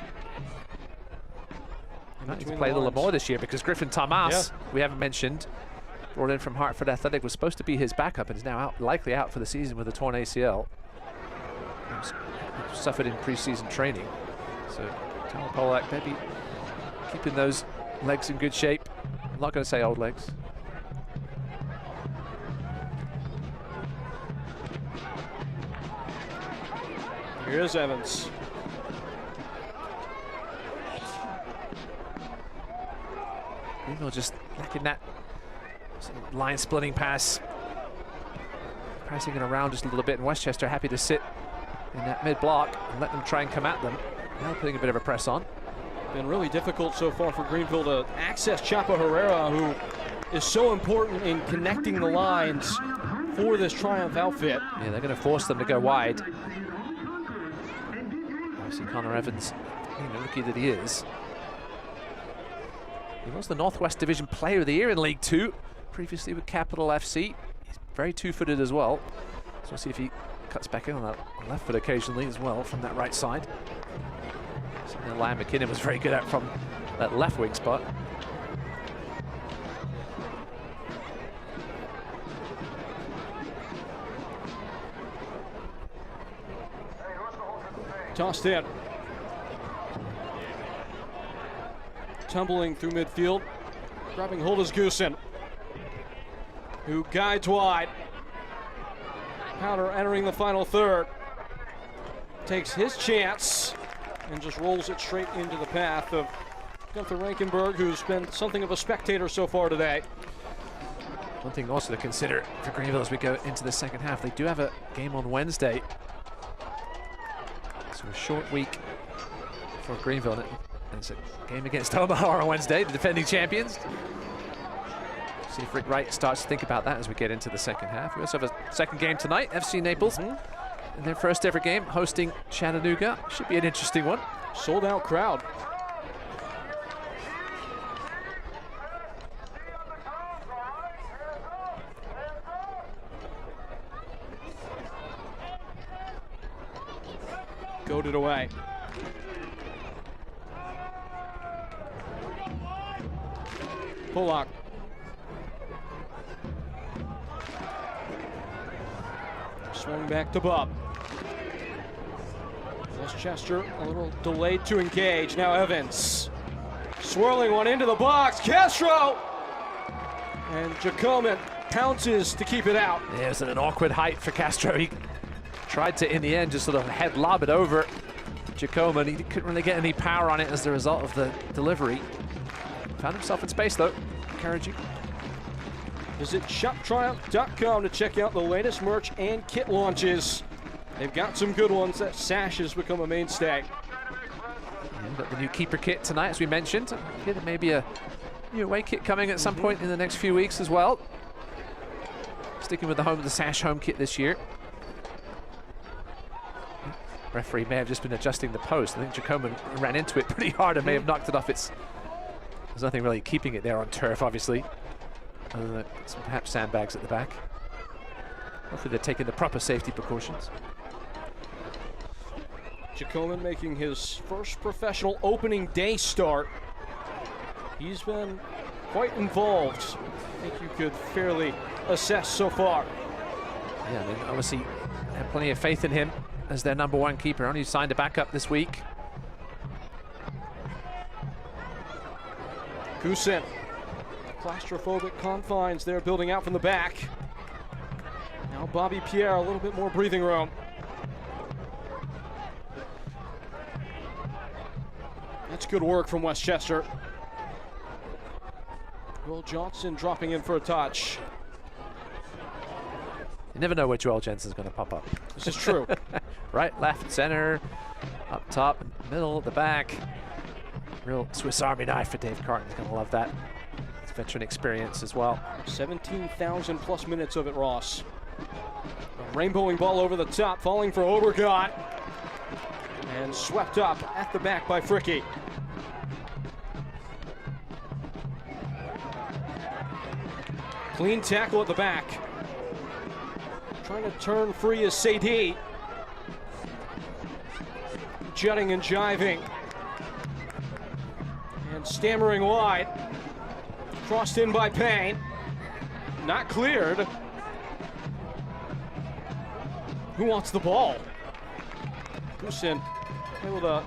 He might need to play a little more this year because Griffin Tomas, we haven't mentioned, brought in from Hartford Athletic, was supposed to be his backup and is now out, likely out for the season with a torn ACL. He suffered in preseason training. So Tyler Pollock maybe keeping those legs in good shape. I'm not going to say old legs. Here's Evans. Greenville just lacking that line splitting pass. Passing it around just a little bit, and Westchester happy to sit in that mid block and let them try and come at them. Now putting a bit of a press on. Been really difficult so far for Greenville to access Chapo Herrera, who is so important in connecting the lines for this Triumph outfit. Yeah, they're going to force them to go wide. Obviously Connor Evans, being the rookie that he is. He was the Northwest Division Player of the Year in League Two, previously with Capital FC. He's very two-footed as well. So we'll see if he cuts back in on that left foot occasionally as well from that right side. Something that Liam McKinnon was very good at from that left wing spot. Tossed in. Tumbling through midfield. Grabbing hold is Goosen, who guides wide. Powder entering the final third. Takes his chance and just rolls it straight into the path of Gunther Rankenberg, who's been something of a spectator so far today. One thing also to consider for Greenville as we go into the second half, they do have a game on Wednesday. So a short week for Greenville. And it's a game against Omaha on Wednesday, the defending champions. See if Rick Wright starts to think about that as we get into the second half. We also have a second game tonight, FC Naples. In their first ever game, hosting Chattanooga. Should be an interesting one. Sold out crowd. Goaded away. Polak. Swung back to Bub. Westchester a little delayed to engage. Now Evans. Swirling one into the box. Castro! And Jacoman pounces to keep it out. Yeah, it was at an awkward height for Castro. He tried to, in the end, just sort of head lob it over Jacoman. He couldn't really get any power on it as a result of the delivery. Found himself in space, though. Encouraging. Visit shoptriumph.com to check out the latest merch and kit launches. They've got some good ones. That sash has become a mainstay. And got the new keeper kit tonight, as we mentioned. There may be a new away kit coming at some point in the next few weeks as well. Sticking with the sash home kit this year. Referee may have just been adjusting the post. I think Jacoman ran into it pretty hard and may have knocked it off its... There's nothing really keeping it there on turf, obviously. Other than some perhaps sandbags at the back. Hopefully they're taking the proper safety precautions. Jacoman making his first professional opening day start. He's been quite involved. I think you could fairly assess so far. Yeah, they obviously have plenty of faith in him as their #1 keeper. Only signed a backup this week. Goosen. Claustrophobic confines there, building out from the back. Now Bobby Pierre, a little bit more breathing room. That's good work from Westchester. Will Johnson dropping in for a touch. You never know where Joel Jensen's going to pop up. This is true. Right, left, center, up top, middle, the back. Real Swiss Army knife for Dave Carton. He's going to love that. It's veteran experience as well. 17,000 plus minutes of it, Ross. A rainbowing ball over the top, falling for Obergott. And swept up at the back by Fricke. Clean tackle at the back. Trying to turn free is Sadie. Jutting and jiving. And stammering wide. Crossed in by Payne. Not cleared. Who wants the ball? Goosen able to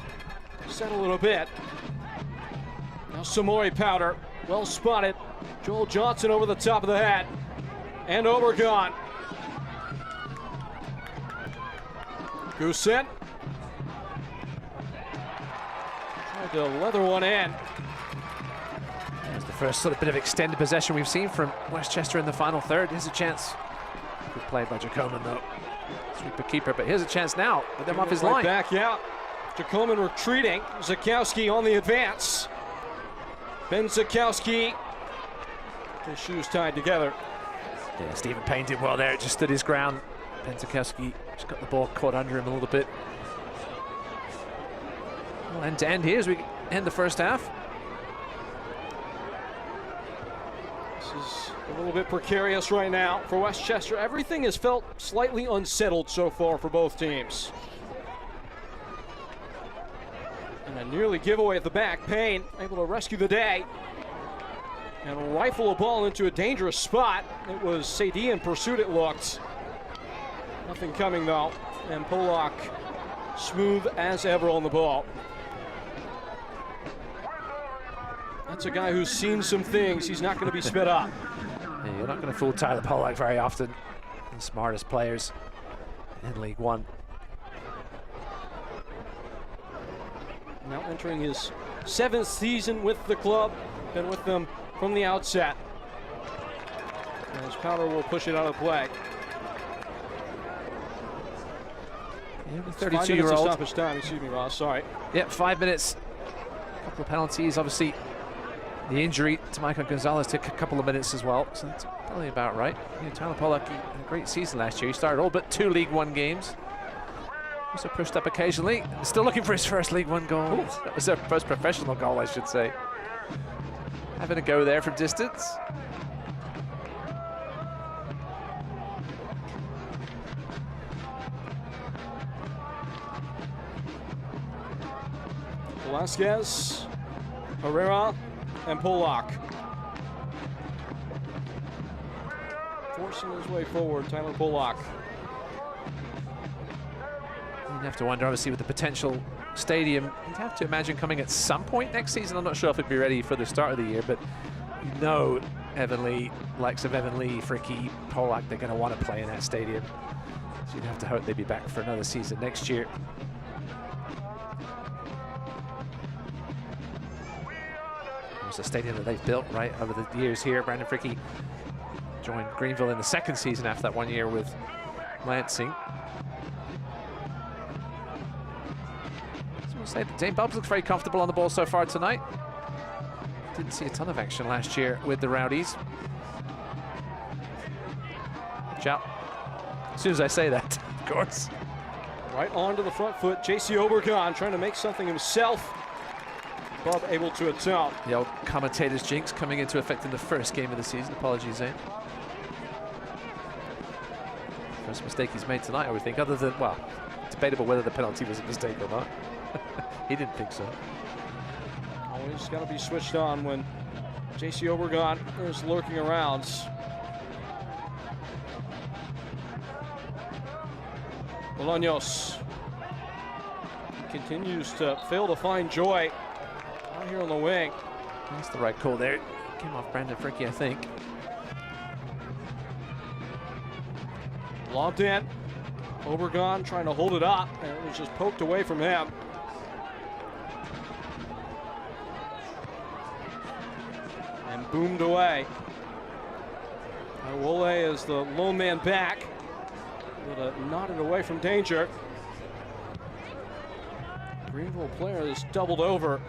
settle a little bit. Now Samori Powder, well spotted. Joel Johnson over the top of the head. And Obergott. Goosen. Tried to leather one in. There's the first sort of bit of extended possession we've seen from Westchester in the final third. Here's a chance. Good play by Jacoman, though. Sweeper keeper, but here's a chance now with them off his line. Back, yeah. Jacoman retreating. Zakowski on the advance. Ben Zakowski. His shoes tied together. Yeah, Stephen Payne did well there. Just stood his ground. Ben Zakowski just got the ball caught under him a little bit. Well, end to end here as we end the first half. This is a little bit precarious right now for Westchester. Everything has felt slightly unsettled so far for both teams. And a nearly giveaway at the back. Payne able to rescue the day and rifle a ball into a dangerous spot. It was Sadie in pursuit, it looked. Nothing coming though. And Polak smooth as ever on the ball. That's a guy who's seen some things. He's not going to be sped up. Yeah, you're not going to fool Tyler Pollack very often. The smartest players in League One. Now entering his 7th season with the club. Been with them from the outset. As Powder will push it out of play. Yeah, the 32-year-old. 32-year-old. Stoppage time. Excuse me, Ross. Sorry. Yeah, 5 minutes. A couple of penalties. Obviously, the injury to Michael Gonzalez took a couple of minutes as well, so that's probably about right. You know, Tyler Pollack had a great season last year. He started all but 2 League One games. Also pushed up occasionally. Still looking for his first League One goal. Ooh. That was their first professional goal, I should say. Having a go there from distance. Velasquez, Herrera, and Pollack. Forcing his way forward, Tyler Pollack. You'd have to wonder, obviously, with the potential stadium, you'd have to imagine coming at some point next season. I'm not sure if it'd be ready for the start of the year, but you know Evan Lee, likes of Evan Lee, Fricky, Pollack, they're going to want to play in that stadium. So you'd have to hope they'd be back for another season next year. It's a stadium that they've built right over the years here. Brandon Fricky joined Greenville in the 2nd season after that 1 year with Lansing. So we'll say that Dane Bubbs looks very comfortable on the ball so far tonight. Didn't see a ton of action last year with the Rowdies. Watch out. As soon as I say that, of course. Right onto the front foot, JC Obergon trying to make something himself. Bob able to attempt. The old commentator's jinx coming into effect in the 1st game of the season. Apologies, Zane. First mistake he's made tonight, I would think, other than, well, debatable whether the penalty was a mistake or not. He didn't think so. Always got to be switched on when JC Obergon is lurking around. Bolaños continues to fail to find joy out here on the wing. That's the right call there. Came off Brandon Fricky, I think. Lobbed in. Obergon trying to hold it up, and it was just poked away from him. And boomed away. Wole is the lone man back. But nodded away from danger. Greenville player is doubled over.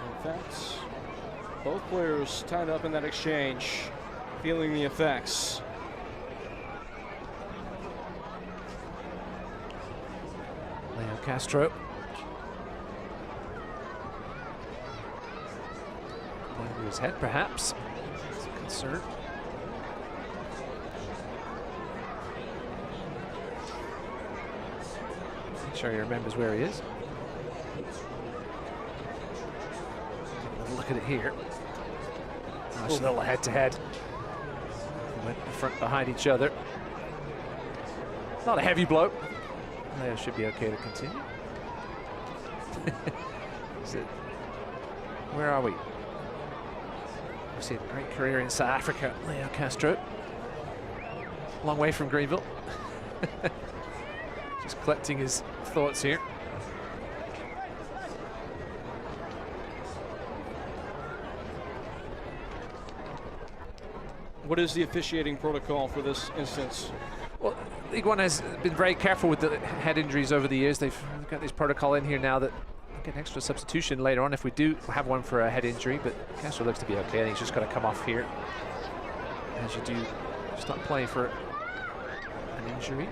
In fact, both players tied up in that exchange, feeling the effects. Leo Castro. Over his head, perhaps. It's a concern. Make sure he remembers where he is. Look at it here. Nice little head-to-head. Went in front behind each other. Not a heavy blow. Leo should be okay to continue. Where are we? We've seen a great career in South Africa, Leo Castro. Long way from Greenville. Just collecting his thoughts here. What is the officiating protocol for this instance? Well, League One has been very careful with the head injuries over the years. They've got this protocol in here now that get an extra substitution later on if we do have one for a head injury, but Castro looks to be okay. I think he's just got to come off here as you do start playing for an injury.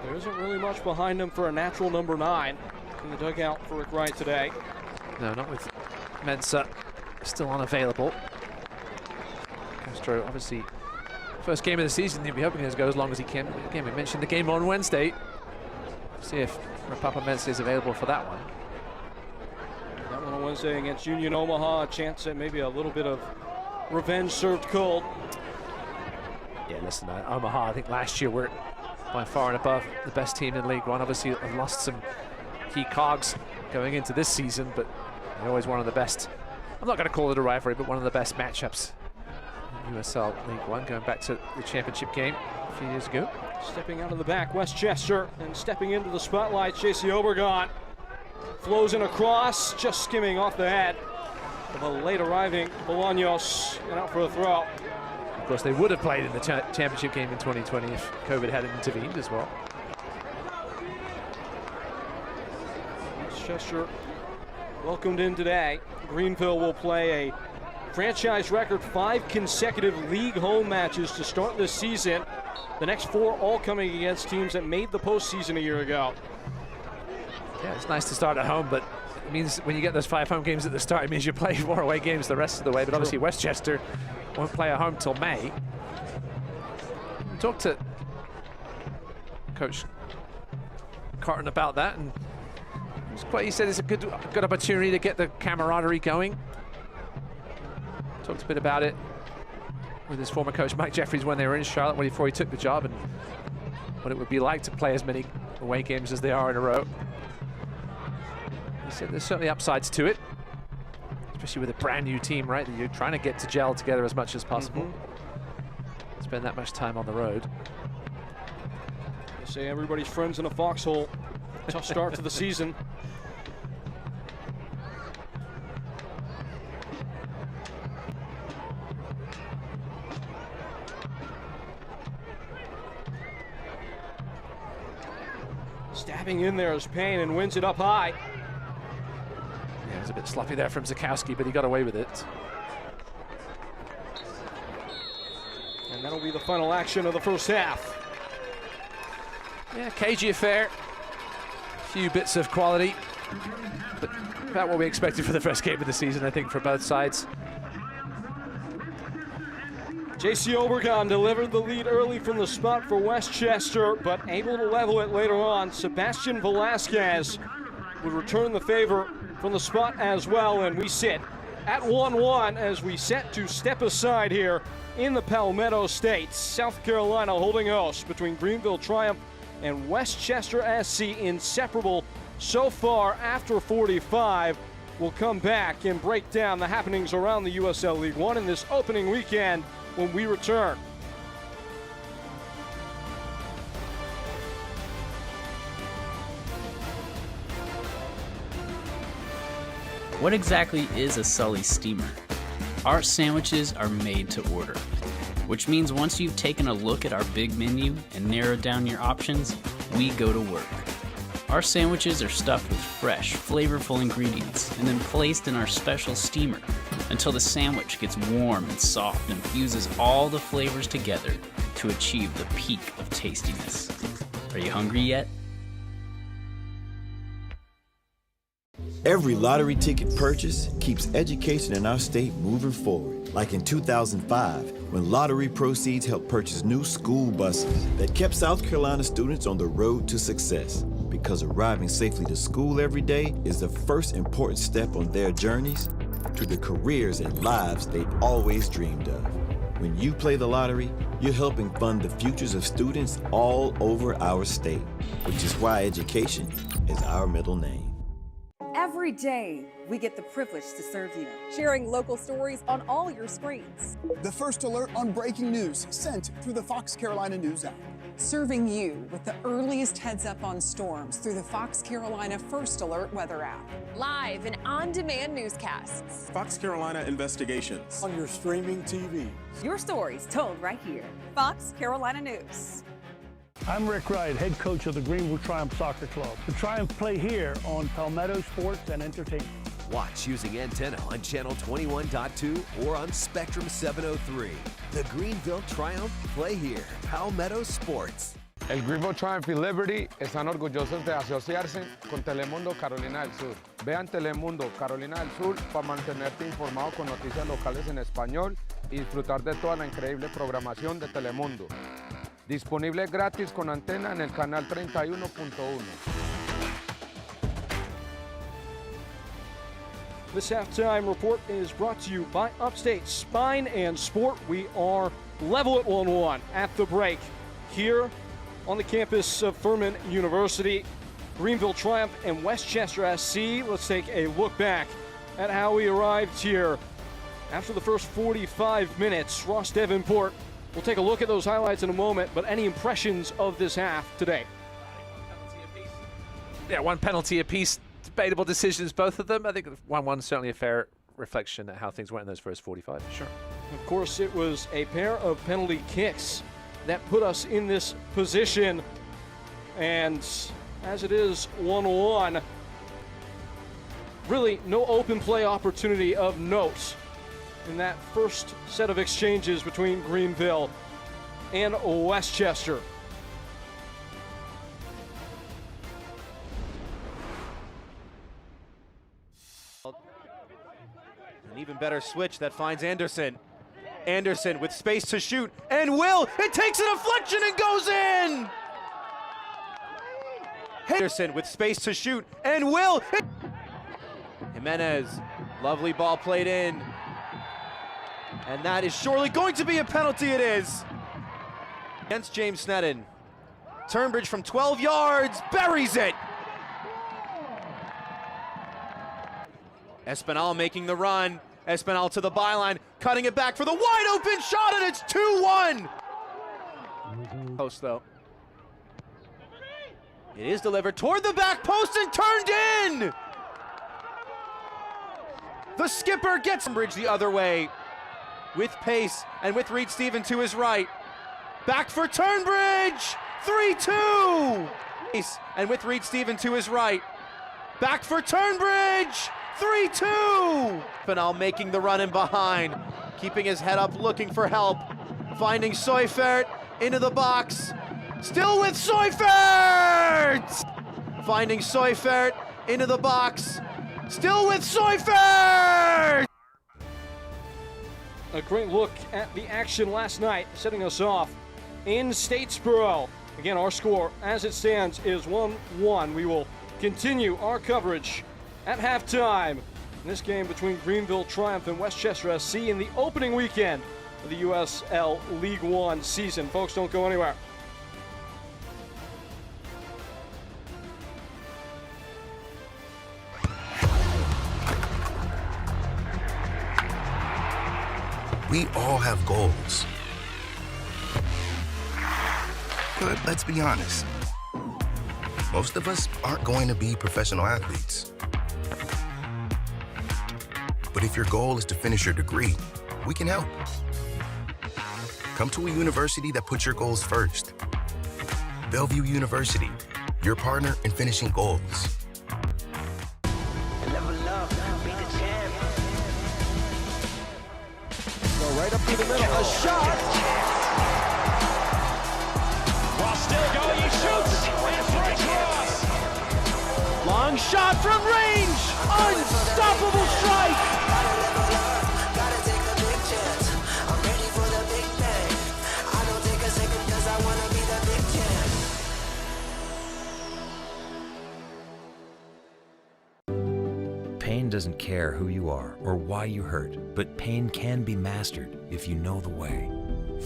There isn't really much behind him for a natural number 9 in the dugout for Rick Wright today. No, not with Mensah still unavailable. Castro, obviously, first game of the season, he'll be hoping to go as long as he can. But again, we mentioned the game on Wednesday. See if Rapapa Mensah is available for that one. Wednesday against Union Omaha. A chance at maybe a little bit of revenge served cold. Yeah, listen, Omaha, I think last year were by far and above the best team in League One. Obviously, I've lost some key cogs going into this season, but they're always one of the best. I'm not going to call it a rivalry, but one of the best matchups in USL League One, going back to the championship game a few years ago. Stepping out of the back, Westchester, and stepping into the spotlight, J.C. Obregon. Flows in across, just skimming off the head of a late arriving Bolaños, and out for a throw. Of course, they would have played in the championship game in 2020 if COVID hadn't intervened as well. Westchester welcomed in today. Greenville will play a franchise record 5 consecutive league home matches to start this season. The next 4 all coming against teams that made the postseason a year ago. Yeah, it's nice to start at home, but it means when you get those 5 home games at the start, it means you play 4 away games the rest of the way. But obviously Westchester won't play at home till May. We talked to Coach Carton about that, and he said it's a good opportunity to get the camaraderie going. Talked a bit about it with his former coach Mike Jeffries when they were in Charlotte before he took the job, and what it would be like to play as many away games as they are in a row. He said there's certainly upsides to it, especially with a brand new team, right? That you're trying to get to gel together as much as possible. Spend that much time on the road. They say everybody's friends in a foxhole. Tough start to the season. Stabbing in there is Payne and wins it up high. Yeah, it was a bit sloppy there from Zakowski, but he got away with it. And that'll be the final action of the first half. Yeah, cagey affair. A few bits of quality, but about what we expected for the first game of the season, I think, for both sides. J.C. Obregon delivered the lead early from the spot for Westchester, but able to level it later on. Sebastian Velasquez would return the favor from the spot as well, and we sit at 1-1 as we set to step aside here in the Palmetto State. South Carolina holding host between Greenville Triumph and Westchester SC, inseparable so far after 45. We'll come back and break down the happenings around the USL League One in this opening weekend when we return. What exactly is a Sully steamer? Our sandwiches are made to order, which means once you've taken a look at our big menu and narrowed down your options, we go to work. Our sandwiches are stuffed with fresh, flavorful ingredients and then placed in our special steamer until the sandwich gets warm and soft and fuses all the flavors together to achieve the peak of tastiness. Are you hungry yet? Every lottery ticket purchase keeps education in our state moving forward. Like in 2005, when lottery proceeds helped purchase new school buses that kept South Carolina students on the road to success. Because arriving safely to school every day is the first important step on their journeys to the careers and lives they've always dreamed of. When you play the lottery, you're helping fund the futures of students all over our state, which is why education is our middle name. Every day, we get the privilege to serve you, sharing local stories on all your screens. The first alert on breaking news sent through the Fox Carolina News app. Serving you with the earliest heads up on storms through the Fox Carolina First Alert weather app. Live and on-demand newscasts. Fox Carolina Investigations. On your streaming TV. Your stories told right here. Fox Carolina News. I'm Rick Wright, head coach of the Greenville Triumph Soccer Club. The Triumph play here on Palmetto Sports and Entertainment. Watch using antenna on channel 21.2 or on Spectrum 703. The Greenville Triumph play here, Palmetto Sports. El Greenville Triumph y Liberty están orgullosos de asociarse con Telemundo Carolina del Sur. Vean Telemundo Carolina del Sur para mantenerte informado con noticias locales en español y disfrutar de toda la increíble programación de Telemundo. Disponible gratis con antena en el canal 31.1. This halftime report is brought to you by Upstate Spine and Sport. We are level at 1-1 at the break here on the campus of Furman University. Greenville Triumph and Westchester SC. Let's take a look back at how we arrived here after the first 45 minutes. Ross Davenport, we'll take a look at those highlights in a moment, but any impressions of this half today? Yeah, one penalty apiece. Debatable decisions, both of them. I think 1-1 certainly a fair reflection at how things went in those first 45. Sure. Of course, it was a pair of penalty kicks that put us in this position. And as it is 1-1, really no open play opportunity of note in that first set of exchanges between Greenville and Westchester. An even better switch that finds Anderson. Anderson with space to shoot, and Will, it takes a deflection and goes in! Anderson with space to shoot, and Will! Jimenez, lovely ball played in. And that is surely going to be a penalty, it is. Against James Sneddon. Turnbridge from 12 yards, buries it! Espinal making the run. Espinal to the byline, cutting it back for the wide open shot, and it's 2-1. Post though. It is delivered toward the back post and turned in. The skipper gets Bridge the other way with pace and with Reed Stephen to his right. Back for Turnbridge, 3-2. And with Reed Stephen to his right. Back for Turnbridge, 3-2! Espinal making the run in behind, keeping his head up, looking for help, finding Seufert into the box, still with Seufert! Finding Seufert into the box, still with Seufert! A great look at the action last night, setting us off in Statesboro. Again, our score as it stands is 1-1. We will continue our coverage at halftime in this game between Greenville Triumph and Westchester SC in the opening weekend of the USL League One season. Folks, don't go anywhere. We all have goals. But let's be honest, most of us aren't going to be professional athletes. But if your goal is to finish your degree, we can help. Come to a university that puts your goals first. Bellevue University, your partner in finishing goals. Go right up through the middle, a shot! Ross still going, he shoots! It's Rich Ross! Long shot from range! Unstoppable strike! Pain doesn't care who you are or why you hurt, but pain can be mastered if you know the way.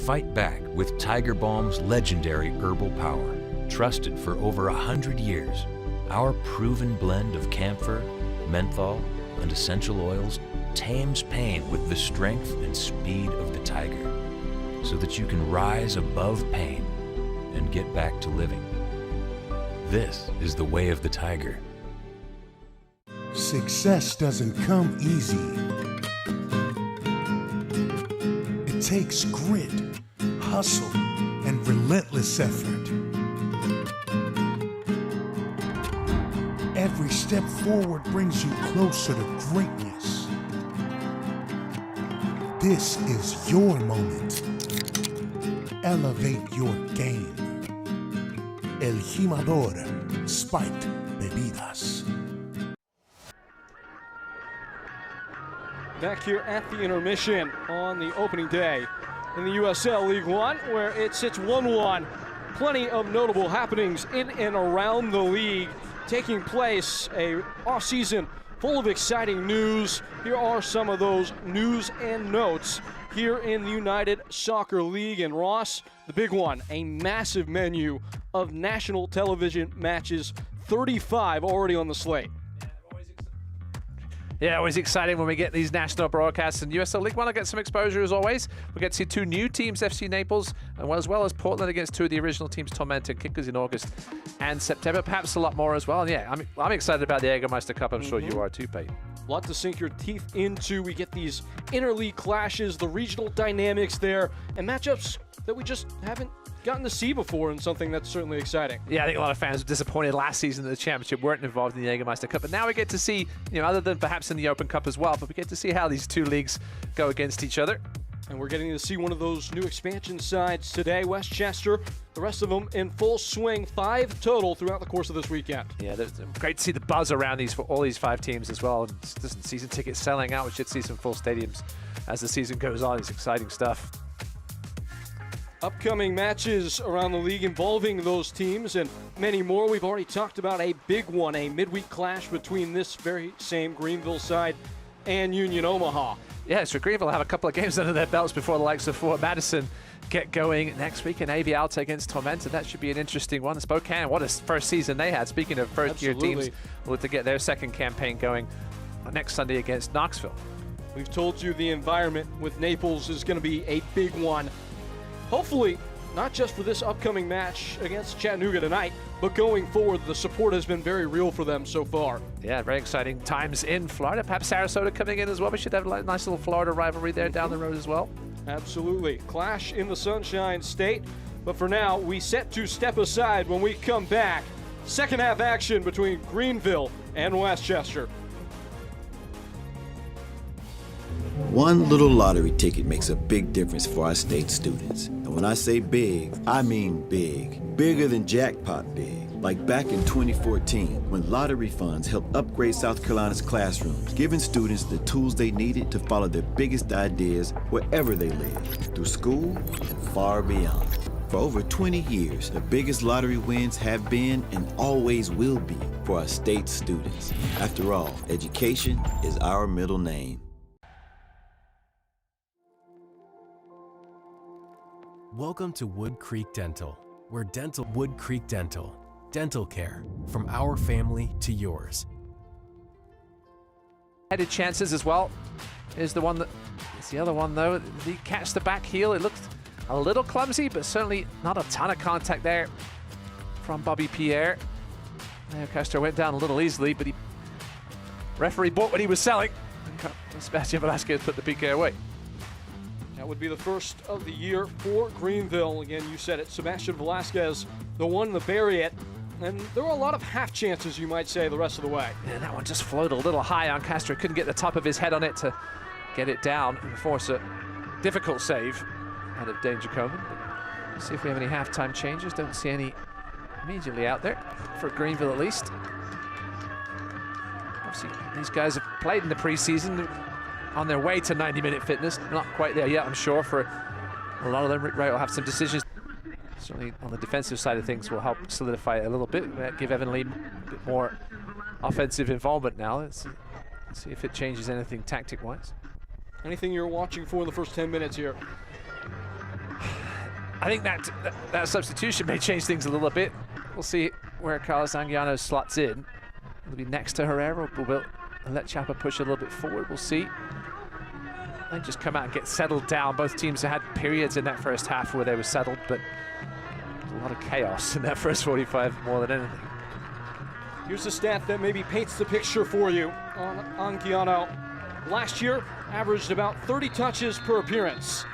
Fight back with Tiger Balm's legendary herbal power. Trusted for over 100 years, our proven blend of camphor, menthol, and essential oils tames pain with the strength and speed of the tiger, so that you can rise above pain and get back to living. This is the way of the tiger. Success doesn't come easy. It takes grit, hustle, and relentless effort. Every step forward brings you closer to greatness. This is your moment. Elevate your game. El Jimador, Spiked Bebidas. Back here at the intermission on the opening day in the USL League One, where it sits 1-1. Plenty of notable happenings in and around the league taking place. A off-season full of exciting news. Here are some of those news and notes here in the United Soccer League. And Ross, the big one, a massive menu of national television matches, 35 already on the slate. Yeah, always exciting when we get these national broadcasts. And USL League One will get some exposure as always. We get to see two new teams, FC Naples, as well as Portland against two of the original teams, Torment and Kickers, in August and September. Perhaps a lot more as well. And yeah, I'm excited about the Jägermeister Cup. I'm sure you are too, Pete. A lot to sink your teeth into. We get these interleague clashes, the regional dynamics there, and matchups that we just haven't gotten to see before, and something that's certainly exciting. Yeah, I think a lot of fans were disappointed last season that the championship weren't involved in the Jägermeister Cup, but now we get to see, other than perhaps in the Open Cup as well, but we get to see how these two leagues go against each other. And we're getting to see one of those new expansion sides today, Westchester. The rest of them in full swing, 5 total throughout the course of this weekend. Yeah, great to see the buzz around these for all these 5 teams as well. And season tickets selling out. We should see some full stadiums as the season goes on. It's exciting stuff. Upcoming matches around the league involving those teams and many more. We've already talked about a big one, a midweek clash between this very same Greenville side and Union Omaha. Yeah, so Greenville have a couple of games under their belts before the likes of Fort Madison get going next week, and AB Alta against Torment. That should be an interesting one. Spokane, what a first season they had. Speaking of first-year teams, to get their second campaign going next Sunday against Knoxville. We've told you the environment with Naples is going to be a big one. Hopefully, not just for this upcoming match against Chattanooga tonight, but going forward, the support has been very real for them so far. Yeah, very exciting times in Florida. Perhaps Sarasota coming in as well. We should have a nice little Florida rivalry there down the road as well. Absolutely. Clash in the Sunshine State. But for now, we set to step aside when we come back. Second half action between Greenville and Westchester. One little lottery ticket makes a big difference for our state students. And when I say big, I mean big. Bigger than jackpot big. Like back in 2014, when lottery funds helped upgrade South Carolina's classrooms, giving students the tools they needed to follow their biggest ideas wherever they live, through school and far beyond. For over 20 years, the biggest lottery wins have been and always will be for our state students. After all, education is our middle name. Welcome to Wood Creek Dental, where Wood Creek Dental, dental care from our family to yours. Headed chances as well. Is the one that, it's the other one though. He catch the back heel. It looked a little clumsy, but certainly not a ton of contact there from Bobby Pierre. Lancaster went down a little easily, but referee bought what he was selling. Sebastian Velasquez put the PK away. That would be the first of the year for Greenville. Again, you said it, Sebastian Velasquez, the one to bury it. And there were a lot of half chances, you might say, the rest of the way. And that one just floated a little high on Castro. Couldn't get the top of his head on it to get it down and force a difficult save out of Danger Coleman. But see if we have any halftime changes. Don't see any immediately out there, for Greenville at least. Obviously, these guys have played in the preseason, on their way to 90-minute fitness. Not quite there yet, I'm sure, for a lot of them. Rick Wright will have some decisions. Certainly on the defensive side of things will help solidify it a little bit. Give Evan Lee a bit more offensive involvement now. Let's see if it changes anything tactic-wise. Anything you're watching for in the first 10 minutes here? I think that substitution may change things a little bit. We'll see where Carlos Anguiano slots in. It'll be next to Herrera. We'll let Chapa push a little bit forward. We'll see. They just come out and get settled down. Both teams had periods in that first half where they were settled, but a lot of chaos in that first 45 more than anything. Here's a stat that maybe paints the picture for you on Anguiano. Last year, averaged about 30 touches per appearance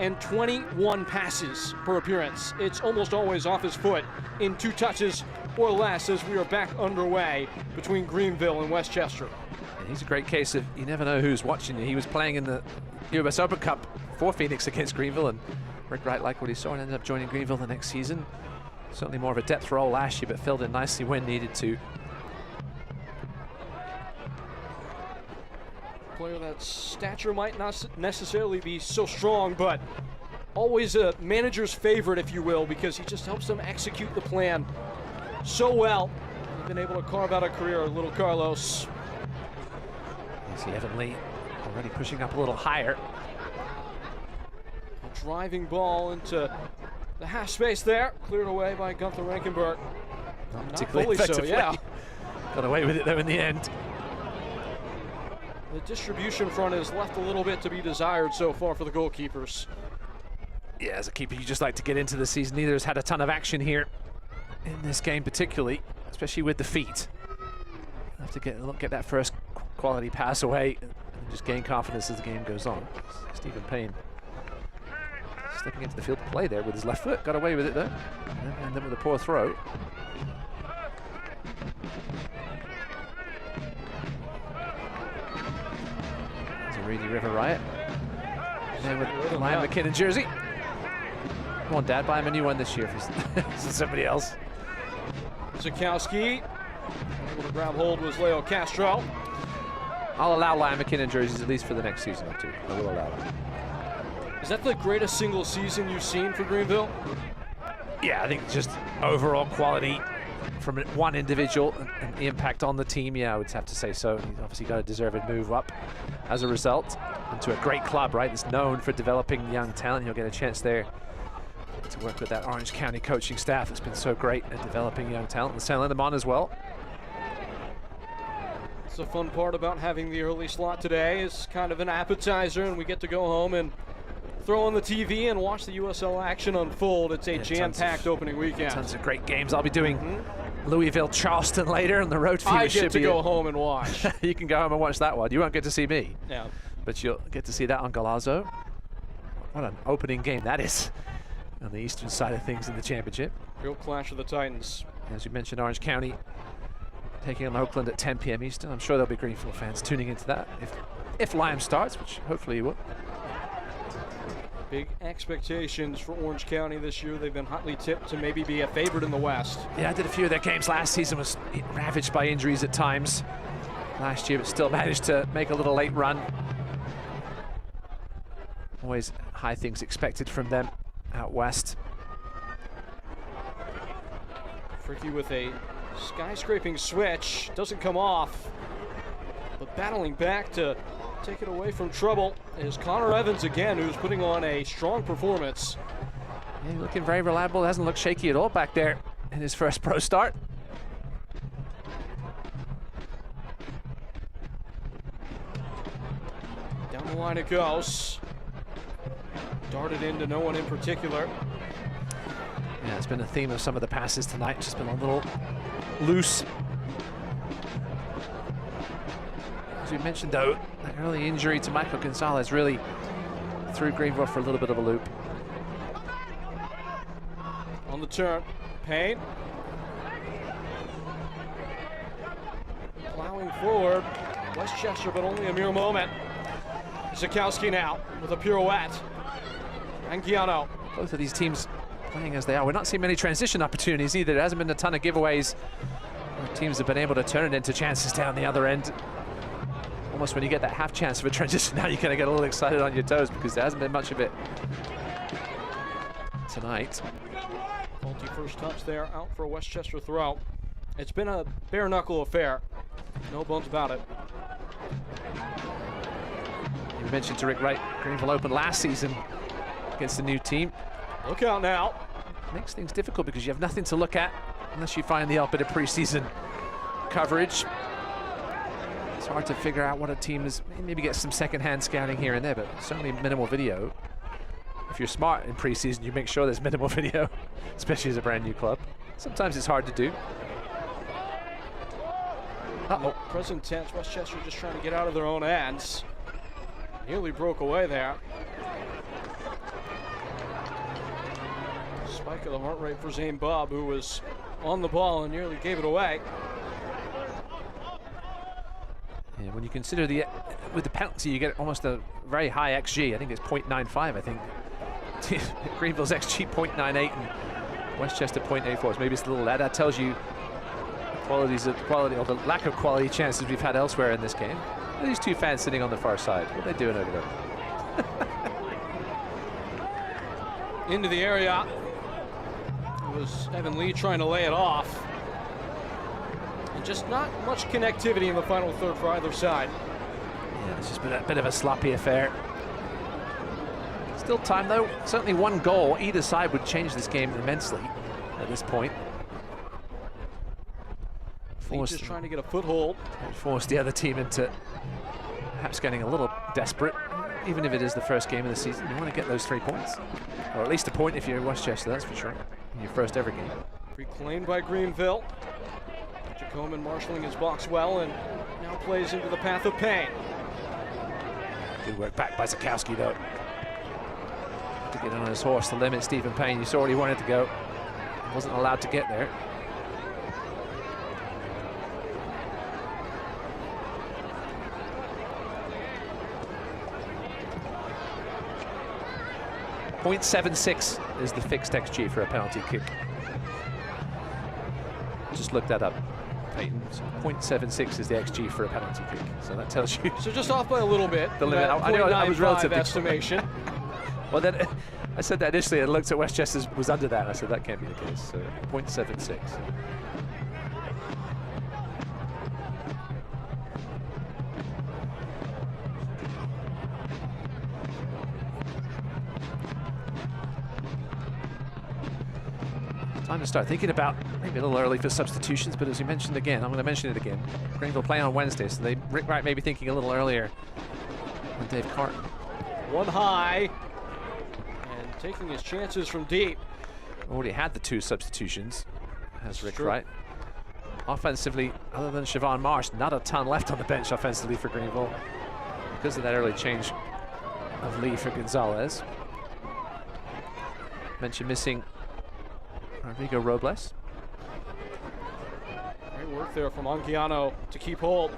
and 21 passes per appearance. It's almost always off his foot in 2 touches or less as we are back underway between Greenville and Westchester. And he's a great case of you never know who's watching you. He was playing in the US Open Cup for Phoenix against Greenville, and Rick Wright liked what he saw and ended up joining Greenville the next season. Certainly more of a depth role last year, but filled in nicely when needed to. Player that stature might not necessarily be so strong, but always a manager's favorite, if you will, because he just helps them execute the plan so well. They've been able to carve out a career, little Carlos. See Evan Lee already pushing up a little higher. A driving ball into the half space there, cleared away by Gunther Rankenberg. Not particularly effectively. So, yeah. Got away with it though in the end. The distribution front has left a little bit to be desired so far for the goalkeepers. Yeah, as a keeper, you just like to get into the season. Neither has had a ton of action here in this game particularly, especially with the feet. Have to get that first quality pass away and just gain confidence as the game goes on. Stephen Payne stepping into the field to play there with his left foot. Got away with it though. And then with a poor throw. There's a Reedy River Riot. And then with Liam McKinnon jersey. Come on, Dad, buy him a new one this year for somebody else. Zakowski able to grab hold was Leo Castro. I'll allow Liam McKinnon jerseys at least for the next season or two. I will allow them. Is that the greatest single season you've seen for Greenville? Yeah, I think just overall quality from one individual and the impact on the team, yeah, I would have to say so. He's obviously got a deserved move up as a result into a great club, right? That's known for developing young talent. He'll get a chance there to work with that Orange County coaching staff that's been so great at developing young talent. And selling them on as well. It's the fun part about having the early slot today is kind of an appetizer, and we get to go home and throw on the TV and watch the USL action unfold. It's a jam-packed opening weekend. Tons of great games. I'll be doing Louisville, Charleston later on the road for you. I get to go home and watch. You can go home and watch that one. You won't get to see me. Yeah. But you'll get to see that on Galazzo. What an opening game that is on the eastern side of things in the championship. Real clash of the Titans. As you mentioned, Orange County taking on Oakland at 10 p.m. Eastern. I'm sure there'll be Greenville fans tuning into that if Liam starts, which hopefully he will. Big expectations for Orange County this year. They've been hotly tipped to maybe be a favorite in the West. Yeah, I did a few of their games last season. Was ravaged by injuries at times last year, but still managed to make a little late run. Always high things expected from them out west. Fricky with a skyscraping switch, doesn't come off, but battling back to take it away from trouble is Connor Evans again, who's putting on a strong performance. Yeah, looking very reliable, hasn't looked shaky at all back there in his first pro start. Down the line it goes. Darted into no one in particular. Yeah, it's been a theme of some of the passes tonight, just been a little loose. As we mentioned though, that early injury to Michael Gonzalez really threw Greenville for a little bit of a loop. On the turn, Payne. Plowing forward, Westchester, but only a mere moment. Zakowski now with a pirouette. Anguiano. Both of these teams playing as they are. We're not seeing many transition opportunities either. There hasn't been a ton of giveaways. Teams have been able to turn it into chances down the other end. Almost when you get that half chance of a transition, now you're going to get a little excited on your toes because there hasn't been much of it tonight. Faulty first touch there, out for a Westchester throw. It's been a bare knuckle affair. No bones about it. You mentioned to Rick Wright, Greenville opened last season against a new team. Look out now. Makes things difficult because you have nothing to look at unless you find the bit of preseason coverage. It's hard to figure out what a team is. Maybe get some second-hand scouting here and there, but certainly minimal video. If you're smart in preseason, you make sure there's minimal video, especially as a brand new club. Sometimes it's hard to do. Uh-oh. Present tense, Westchester just trying to get out of their own ends. Nearly broke away there. Spike of the heart rate for Zane Bob, who was on the ball and nearly gave it away. And when you consider with the penalty, you get almost a very high XG. I think it's 0.95, I think. Greenville's XG 0.98 and Westchester 0.84. So maybe it's a little that tells you the quality or the lack of quality chances we've had elsewhere in this game. Look at these two fans sitting on the far side. What are they doing over there? Into the area. It was Evan Lee trying to lay it off. And just not much connectivity in the final third for either side. Yeah, it's just been a bit of a sloppy affair. Still time though. Certainly one goal either side would change this game immensely at this point. He's just trying to get a foothold. Force the other team into perhaps getting a little desperate. Even if it is the first game of the season, you want to get those 3 points. Or at least a point if you're Westchester, that's for sure. In your first ever game. Reclaimed by Greenville. Jacoman marshalling his box well and now plays into the path of pain. Good work back by Zakowski though. To get on his horse to limit Stephen Payne. You saw where he wanted to go. Wasn't allowed to get there. .76 is the fixed XG for a penalty kick. Just look that up, Peyton. So 0.76 is the XG for a penalty kick. So that tells you. So just off by a little bit. The limit. I knew I was relatively estimation. Well, then I said that initially. I looked at Westchester's was under that. I said that can't be the case. So 0.76. Time to start thinking about maybe a little early for substitutions, but as you mentioned again, I'm going to mention it again. Greenville playing on Wednesday, so Rick Wright may be thinking a little earlier than Dave Carton. One high, and taking his chances from deep. Already had the 2 substitutions, has Rick Wright. Offensively, other than Siobhan Marsh, not a ton left on the bench offensively for Greenville because of that early change of Lee for Gonzalez. Mentioned missing Rodrigo Robles. Great work there from Anguiano to keep hold.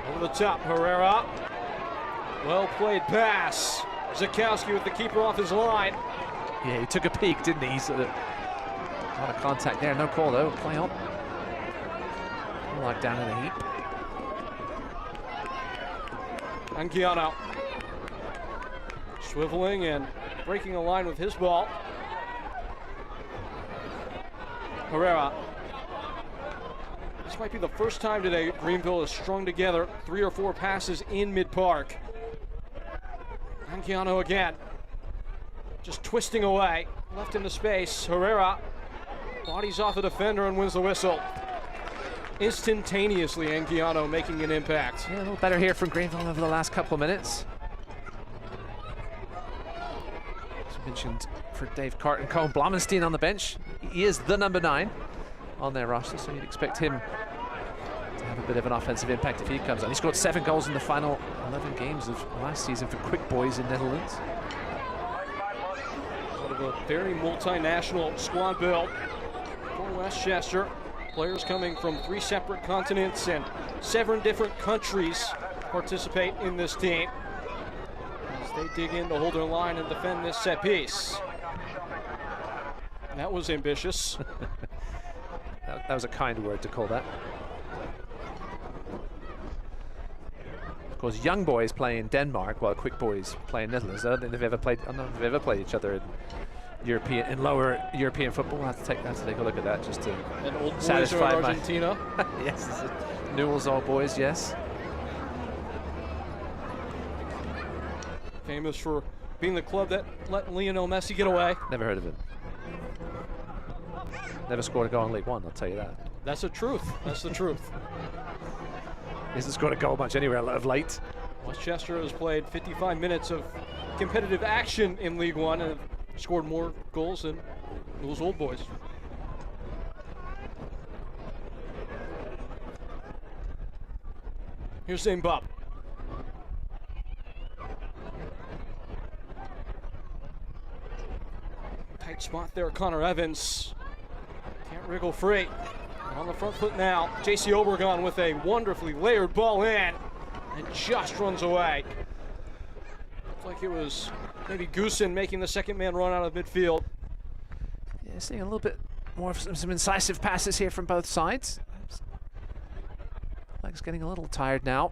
Over the top, Herrera. Well played pass. Zakowski with the keeper off his line. Yeah, he took a peek, didn't he? So a lot of contact there. No call though. Play on. Like down in a heap. Anguiano. Swiveling and breaking a line with his ball. Herrera. This might be the first time today Greenville has strung together 3 or 4 passes in mid-park. Anguiano again. Just twisting away. Left into space. Herrera bodies off the defender and wins the whistle. Instantaneously, Anguiano making an impact. Yeah, a little better here from Greenville over the last couple of minutes. Mentioned for Dave Carton, Colin Blamenstein on the bench. He is the number 9 on their roster, so you'd expect him to have a bit of an offensive impact if he comes on. He scored 7 goals in the final 11 games of last season for Quick Boys in Netherlands. Sort of a very multinational squad build for Westchester. Players coming from 3 separate continents and 7 different countries participate in this team. They dig in to hold their line and defend this set piece. That was ambitious. that was a kind word to call that. Of course, young boys play in Denmark while Quick Boys play in Netherlands. I don't think they've ever played. I don't know if they've ever played each other in lower European football. We'll have to take a look at that just to and old boys satisfy in Argentina. Yes, Newell's all boys. Yes. Famous for being the club that let Lionel Messi get away. Never heard of him. Never scored a goal in League One, I'll tell you that. That's the truth. That's the truth. He hasn't scored a goal much anywhere of late. Westchester has played 55 minutes of competitive action in League One and have scored more goals than those old boys. Here's Zimbab. Tight spot there, Connor Evans. Can't wriggle free. On the front foot now, JC Obregon with a wonderfully layered ball in and just runs away. Looks like it was maybe Goosen making the second man run out of midfield. Yeah, seeing a little bit more of some incisive passes here from both sides. Legs getting a little tired now.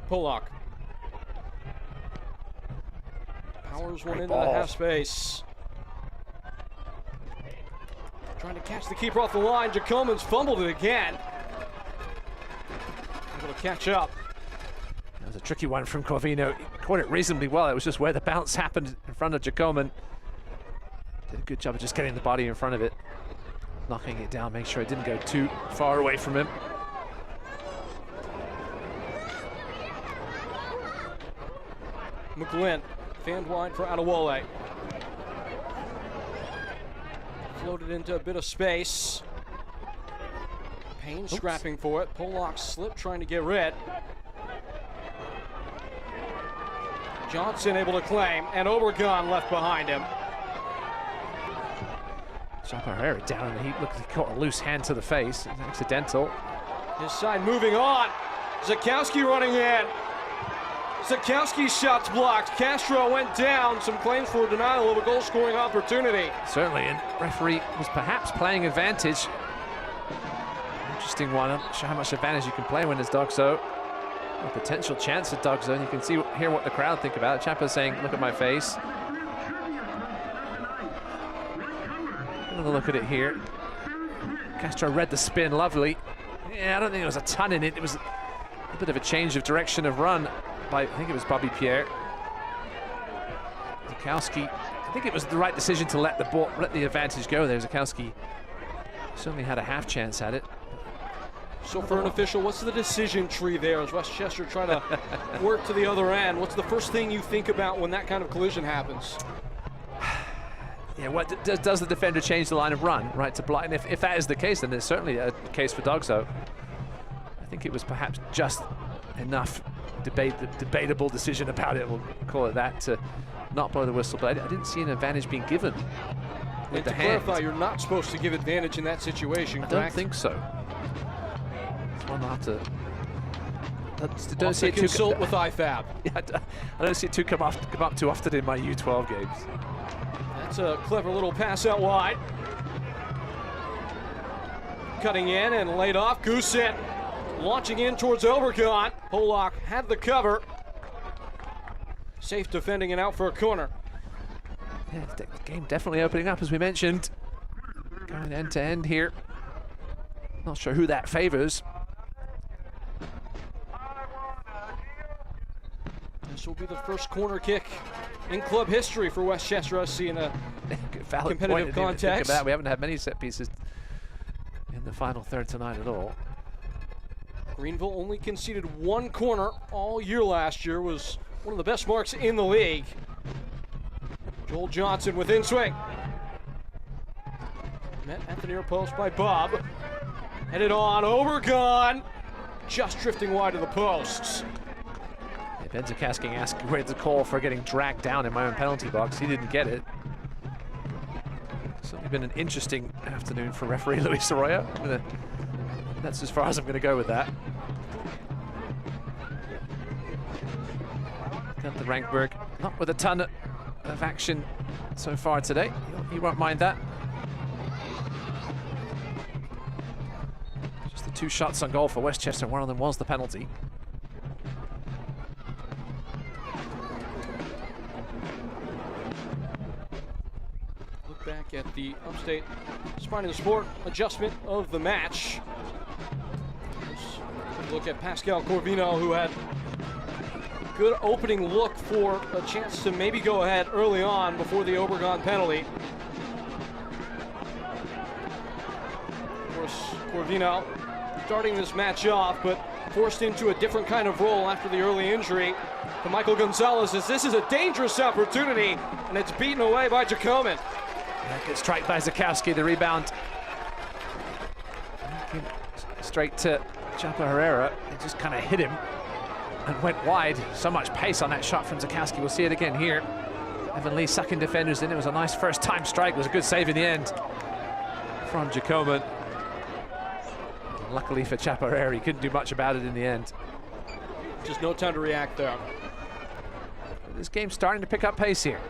Pollock. Powers one into the half space. Trying to catch the keeper off the line. Jacoman's fumbled it again. Able to catch up. That was a tricky one from Corvino. He caught it reasonably well. It was just where the bounce happened in front of Jacoman. Did a good job of just getting the body in front of it. Knocking it down, make sure it didn't go too far away from him. McGlynn, fanned wide for Adewale. Floated into a bit of space. Payne scrapping for it. Pollock slipped, trying to get rid. Johnson able to claim, and Obregon left behind him. Herrera down in the heap. Looked like he caught a loose hand to the face. It was accidental. His side moving on. Zakowski running in. Zakowski's shot's blocked. Castro went down. Some claims for denial of a goal-scoring opportunity. Certainly, and referee was perhaps playing advantage. Interesting one. I'm not sure how much advantage you can play when there's Dogso. A potential chance at Dogso, and you can hear what the crowd think about it. Chapa's saying, "Look at my face." Another look at it here. Castro read the spin, lovely. Yeah, I don't think there was a ton in it. It was a bit of a change of direction of run by, I think it was Bobby Pierre. Zakowski, I think it was the right decision to let the advantage go there. Zakowski certainly had a half chance at it. So for an official, what's the decision tree there as Westchester try to work to the other end? What's the first thing you think about when that kind of collision happens? Yeah, what does the defender change the line of run, right, to block? And if that is the case, then there's certainly a case for Dogso. I think it was perhaps just enough debatable decision about it, we'll call it that, to not blow the whistle, but I didn't see an advantage being given with the hand. To clarify, you're not supposed to give advantage in that situation, correct? I don't think so. It's one I'll have to... Don't see it consult with IFAB. Yeah, I don't see it come up too often in my U12 games. That's a clever little pass out wide. Cutting in and laid off. Goosen launching in towards Obregon. Pollock had the cover. Safe defending and out for a corner. Yeah, the game definitely opening up, as we mentioned. Going end to end here. Not sure who that favors. This will be the first corner kick in club history for Westchester SC in a competitive context. We haven't had many set pieces in the final third tonight at all. Greenville only conceded one corner all year last year, was one of the best marks in the league. Joel Johnson with in swing. Met at the near post by Bob. Headed on, Obregon, just drifting wide of the posts. Ben Zakowski asked where's the call for getting dragged down in my own penalty box. He didn't get it. Certainly been an interesting afternoon for referee Luis Arroyo. That's as far as I'm going to go with that. Got the Rankberg, not with a ton of action so far today. He won't mind that. Just the 2 shots on goal for Westchester. One of them was the penalty. Back at the Upstate Spine of the Sport adjustment of the match. Let's look at Pascal Corvino, who had a good opening look for a chance to maybe go ahead early on before the Obregon penalty. Of course, Corvino starting this match off, but forced into a different kind of role after the early injury to Michael Gonzalez, as this is a dangerous opportunity, and it's beaten away by Jacoman. That gets strike by Zakowski, the rebound. Straight to Chapa Herrera. It just kind of hit him and went wide. So much pace on that shot from Zakowski. We'll see it again here. Evan Lee sucking defenders in. It was a nice first time strike. It was a good save in the end from Jacoman. Luckily for Chapa Herrera, he couldn't do much about it in the end. Just no time to react there. This game's starting to pick up pace here.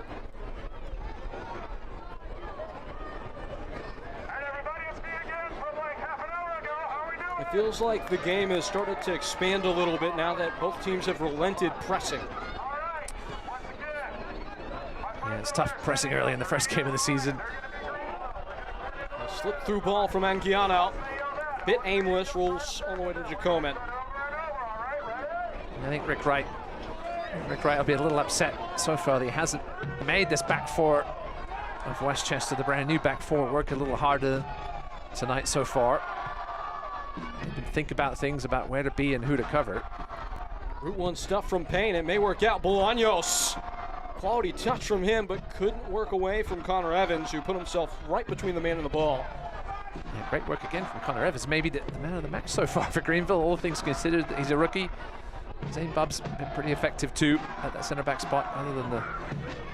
It feels like the game has started to expand a little bit now that both teams have relented pressing. Yeah, it's tough pressing early in the first game of the season. Slip through ball from Anguiano. Bit aimless, rolls all the way to Jacomen. I think Rick Wright will be a little upset so far that he hasn't made this back four of Westchester, the brand new back four, work a little harder tonight so far. Think about things about where to be and who to cover. Route 1 stuff from Payne. It may work out. Bolaños. Quality touch from him, but couldn't work away from Connor Evans, who put himself right between the man and the ball. Yeah, great work again from Connor Evans. Maybe the man of the match so far for Greenville, all things considered. He's a rookie. Zane Bubb's been pretty effective too at that center back spot, other than the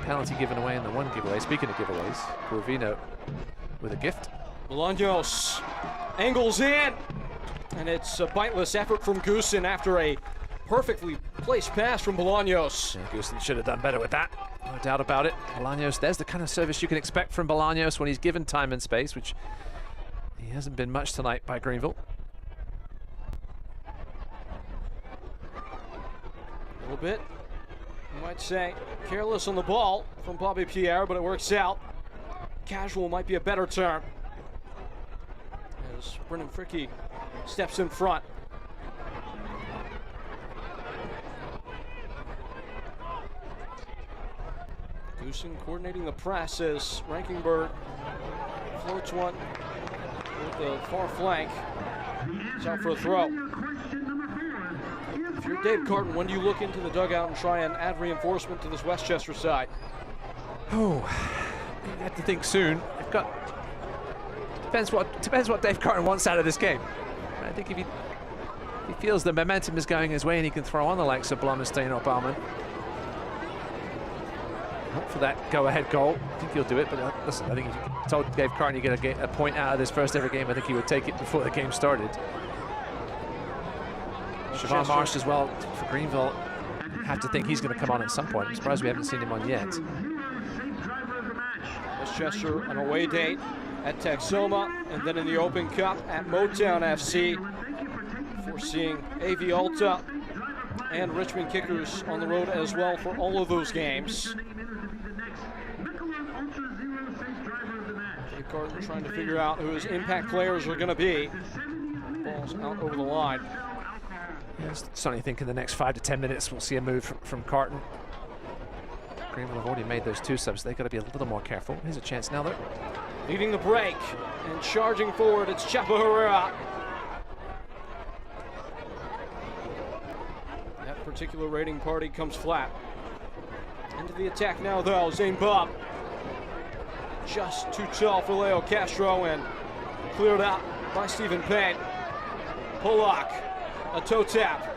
penalty given away and the one giveaway. Speaking of giveaways, Corvino with a gift. Bolaños angles in, and it's a biteless effort from Goosen after a perfectly placed pass from Bolaños. Yeah, Goosen should have done better with that, no doubt about it. Bolaños, there's the kind of service you can expect from Bolaños when he's given time and space, which he hasn't been much tonight by Greenville. A little bit, you might say, careless on the ball from Bobby Pierre, but it works out. Casual might be a better term, as Brendan Fricke steps in front. Goosen coordinating the press as Rankinberg floats one with the far flank. It's out for a throw. If you're Dave Carton, when do you look into the dugout and try and add reinforcement to this Westchester side? Oh, you have to think soon. They've got depends what Dave Carton wants out of this game. I think if he feels the momentum is going his way and he can throw on the likes of Blommenstein or Baumann, hope for that go-ahead goal. I think he'll do it. But listen, I think if you told Dave Carton you get a point out of this first ever game, I think he would take it before the game started. Siobhan Marsh as well for Greenville. Have to think he's going to come on at some point. I'm surprised we haven't seen him on yet. Westchester, an away date at Texoma, and then in the Open Cup at Motown FC. Foreseeing AV Alta and Richmond Kickers on the road as well for all of those games. Dave Carton trying to figure out who his impact players are going to be. Ball's out over the line. Yeah, certainly think in the next 5 to 10 minutes we'll see a move from Carton. Greenville have already made those two subs. They've got to be a little more careful. Here's a chance now, though. Leading the break and charging forward, it's Chapo Herrera. That particular rating party comes flat. Into the attack now, though, Zane Bubb. Just too tall for Leo Castro and cleared out by Stephen Payne. Polak, a toe tap.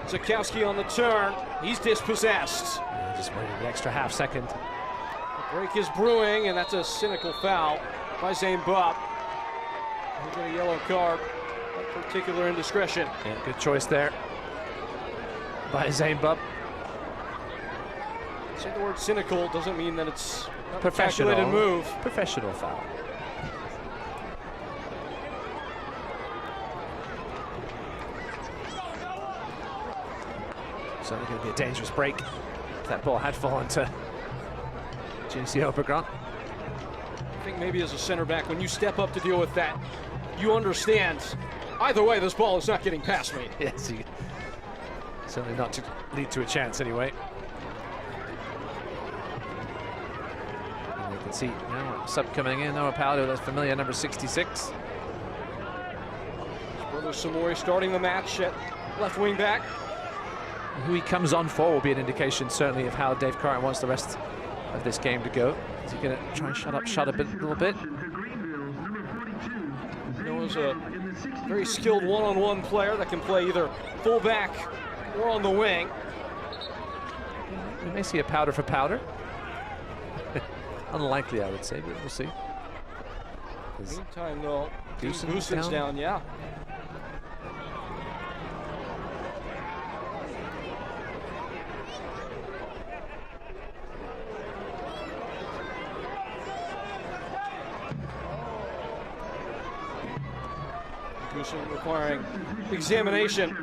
Zakowski on the turn. He's dispossessed. Yeah, just waited an extra half second. The break is brewing, and that's a cynical foul by Zane Bubb. He'll get a yellow card. That particular indiscretion. Yeah, good choice there by Zane Bubb. Say the word cynical doesn't mean that it's a professional calculated move. Professional foul. Certainly going to be a dangerous break if that ball had fallen to JC Obergrant. I think maybe as a center back, when you step up to deal with that, you understand either way this ball is not getting past me. Yes, certainly not to lead to a chance anyway. And you can see now sub coming in, Noah Palado, that's familiar, number 66. Brother Samori starting the match at left wing back. Who he comes on for will be an indication certainly of how Dave Carton wants the rest of this game to go. Is he going to try and shut up a little bit? Noah's a very skilled one-on-one player that can play either full-back or on the wing. We may see a powder for powder. Unlikely, I would say, but we'll see. Meantime, though, Goosen's down, yeah. Goosen requiring examination.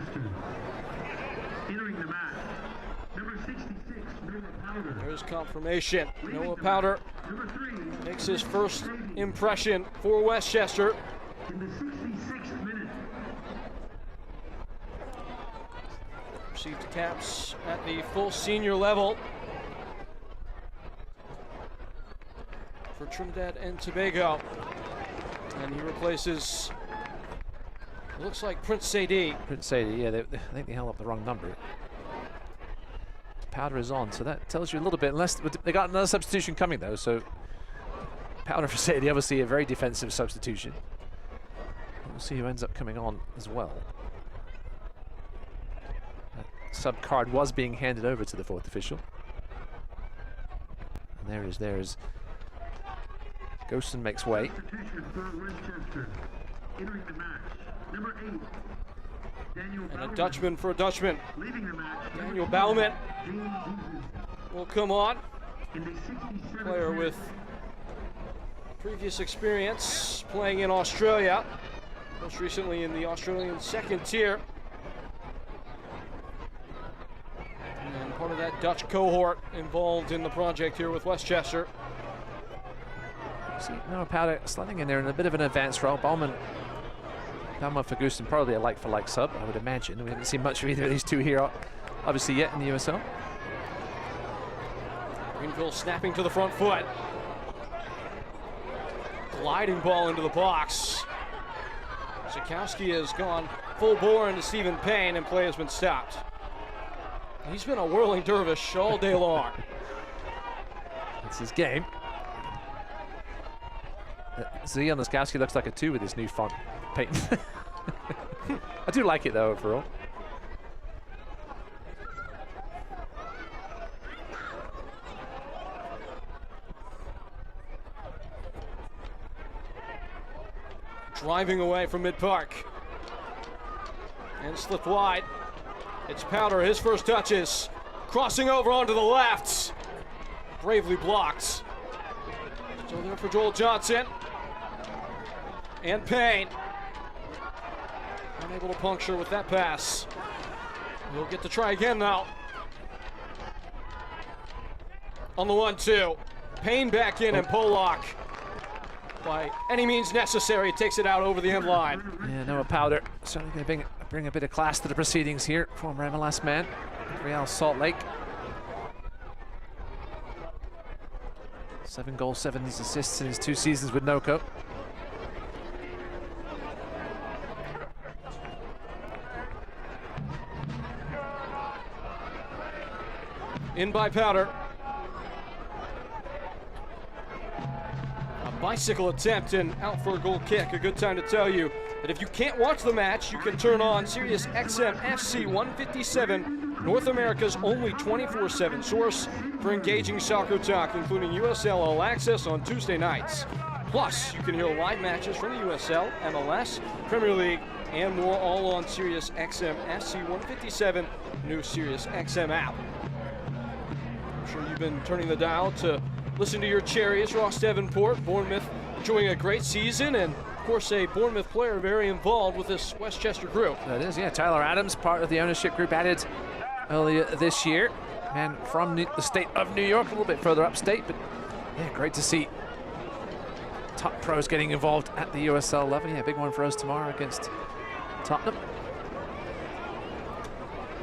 There's confirmation. Noah Powder makes his first impression for Westchester. In the 66th minute. Received caps at the full senior level for Trinidad and Tobago. And he replaces, it looks like Prince Sadie. Prince Sadie, yeah, I think they held up the wrong number. Powder is on, so that tells you a little bit, unless they got another substitution coming though, so Powder for Sadie, obviously a very defensive substitution. We'll see who ends up coming on as well. That sub card was being handed over to the fourth official. And there is Ghoston makes way. And a Dutchman for a Dutchman. Daniel Baumann will come on. Player with previous experience playing in Australia, most recently in the Australian second tier. And part of that Dutch cohort involved in the project here with Westchester. See Noah Powder sliding in there in a bit of an advanced role. Baumann for Ghoston, probably a like-for-like sub, I would imagine. We haven't seen much of either of these two here, obviously, yet in the USL. Greenville snapping to the front foot. Gliding ball into the box. Zakowski has gone full bore into Stephen Payne, and play has been stopped. He's been a whirling dervish all day long. That's his game. Zion Zakowski looks like a 2 with his new font paint. I do like it though overall. Driving away from mid-park. And slipped wide. It's Powder, his first touches. Crossing over onto the left. Bravely blocked. Still there for Joel Johnson. And Payne. Unable to puncture with that pass. He'll get to try again now. On the 1-2. Payne back in, and Pollock, by any means necessary, takes it out over the end line. Yeah, Noah Powder certainly going to bring a bit of class to the proceedings here. Former MLS man, Real Salt Lake. 7 goals, 7 assists in his 2 seasons with NOCO. In by Powder. A bicycle attempt and out for a goal kick. A good time to tell you that if you can't watch the match, you can turn on Sirius XM FC 157, North America's only 24/7 source for engaging soccer talk, including USL All Access on Tuesday nights. Plus, you can hear live matches from the USL, MLS, Premier League, and more, all on Sirius XM FC 157, new Sirius XM app. I'm sure you've been turning the dial to listen to your Cherries. Ross Davenport, Bournemouth, enjoying a great season, and of course a Bournemouth player very involved with this Westchester group. That is, yeah. Tyler Adams, part of the ownership group, added earlier this year. Man from the state of New York, a little bit further upstate, but yeah, great to see top pros getting involved at the USL level. Yeah, big one for us tomorrow against Tottenham.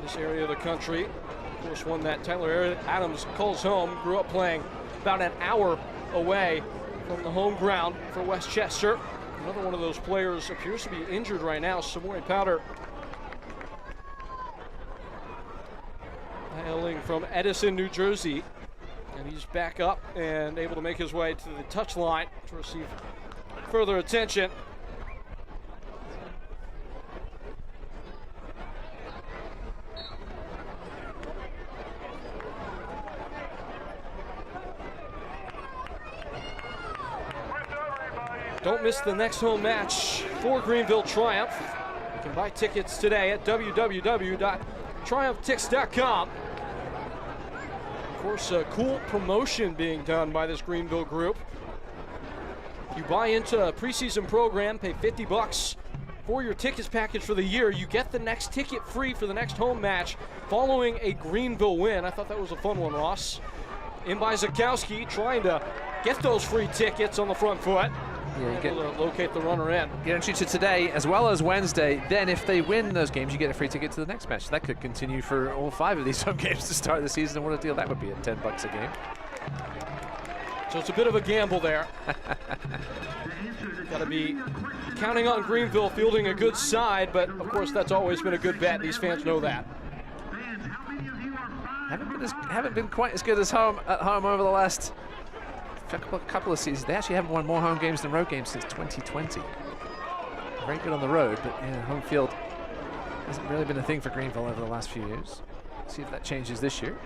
This area of the country, of course, one that Tyler Adams calls home. Grew up playing about an hour away from the home ground for Westchester. Another one of those players appears to be injured right now, Samori Powder. Hailing from Edison, New Jersey. And he's back up and able to make his way to the touchline to receive further attention. Don't miss the next home match for Greenville Triumph. You can buy tickets today at www.triumphtix.com. Of course, a cool promotion being done by this Greenville group. If you buy into a preseason program, pay $50 for your tickets package for the year, you get the next ticket free for the next home match following a Greenville win. I thought that was a fun one, Ross. In by Zakowski, trying to get those free tickets on the front foot. Yeah, you get to locate the runner in. Get entry to today as well as Wednesday. Then if they win those games, you get a free ticket to the next match. That could continue for all 5 of these home games to start the season. And what a deal that would be at $10 a game. So it's a bit of a gamble there. Got to be counting on Greenville fielding a good side, but of course that's always been a good bet. These fans know that. Haven't been quite as good as at home over the last couple of seasons. They actually haven't won more home games than road games since 2020. Very good on the road, but yeah, home field hasn't really been a thing for Greenville over the last few years. Let's see if that changes this year.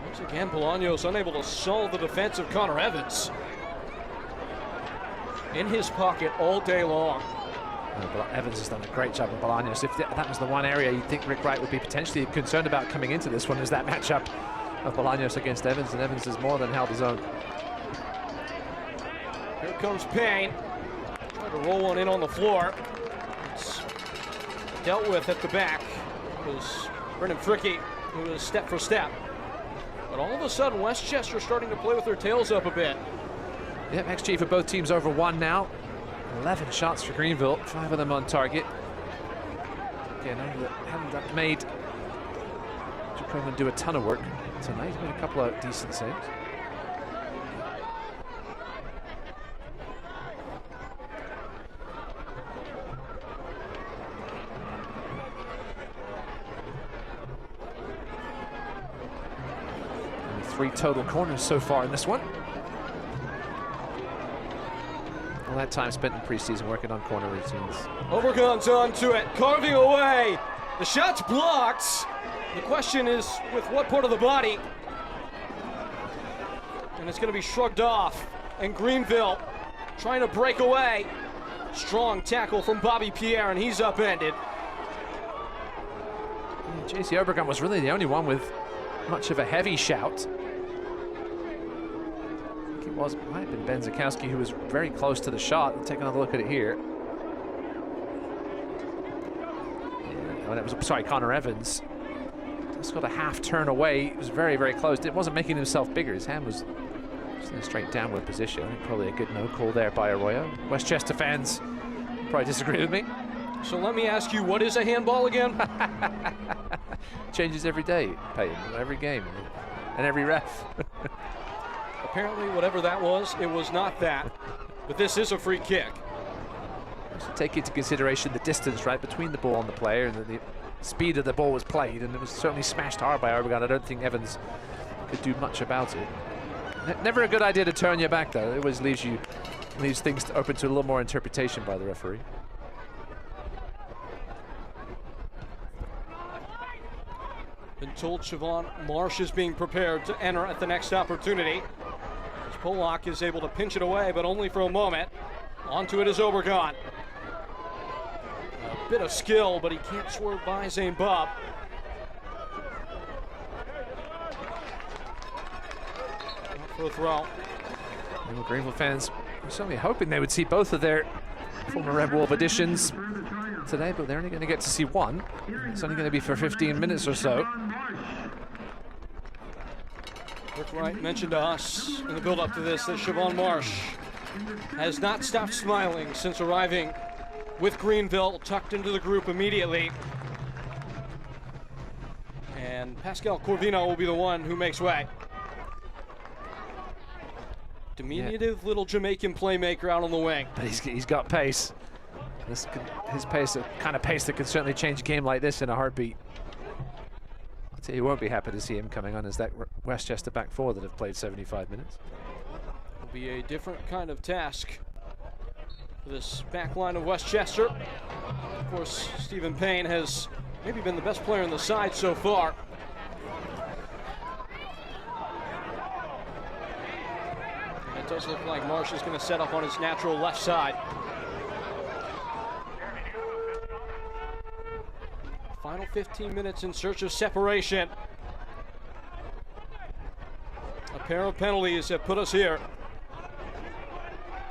Once again, Bolaños unable to solve the defense of Connor Evans. In his pocket all day long. Evans has done a great job with Bolaños. If that was the one area you'd think Rick Wright would be potentially concerned about coming into this one, is that matchup of Bolaños against Evans, and Evans has more than held his own. Here comes Payne. Trying to roll one in on the floor. It's dealt with at the back. It was Brendan Fricky who was step for step. But all of a sudden, Westchester starting to play with their tails up a bit. Yep, XG for both teams over 1 now. 11 shots for Greenville, 5 of them on target. Again, haven't made Jacob do a ton of work tonight. He's made a couple of decent saves. Only 3 total corners so far in this one. All that time spent in preseason working on corner routines. Overgun's onto it, carving away. The shot's blocked. The question is with what part of the body? And it's going to be shrugged off. And Greenville trying to break away. Strong tackle from Bobby Pierre, and he's upended. JC Overgun was really the only one with much of a heavy shout. It might have been Ben Zakowski who was very close to the shot. We'll take another look at it here. Yeah, Connor Evans. Just got a half turn away. It was very, very close. It wasn't making himself bigger. His hand was just in a straight downward position. I think probably a good no call there by Arroyo. Westchester fans probably disagree with me. So let me ask you, what is a handball again? Changes every day, Peyton, every game, and every ref. Apparently, whatever that was, it was not that. But this is a free kick. So take into consideration the distance, right, between the ball and the player, and the speed of the ball was played, and it was certainly smashed hard by Overgun. I don't think Evans could do much about it. Never a good idea to turn your back, though. It always leaves things open to a little more interpretation by the referee. Been told Siobhan Marsh is being prepared to enter at the next opportunity. As Polak is able to pinch it away, but only for a moment. Onto it is Overgun. A bit of skill, but he can't swerve by Zane Bob. Out for a throw. Greenville fans were certainly hoping they would see both of their former Red Wolf additions today, but they're only going to get to see one. It's only going to be for 15 minutes or so. Rick Wright mentioned to us in the build-up to this that Siobhan Marsh has not stopped smiling since arriving with Greenville, tucked into the group immediately. And Pascal Corvino will be the one who makes way. Diminutive little Jamaican playmaker out on the wing. But he's got pace. His pace, the kind of pace that could certainly change a game like this in a heartbeat. I'll tell you, won't be happy to see him coming on as that Westchester back four that have played 75 minutes. It'll be a different kind of task for this back line of Westchester. Of course, Stephen Payne has maybe been the best player on the side so far. And it does look like Marsh is going to set up on his natural left side. Final 15 minutes in search of separation. A pair of penalties have put us here.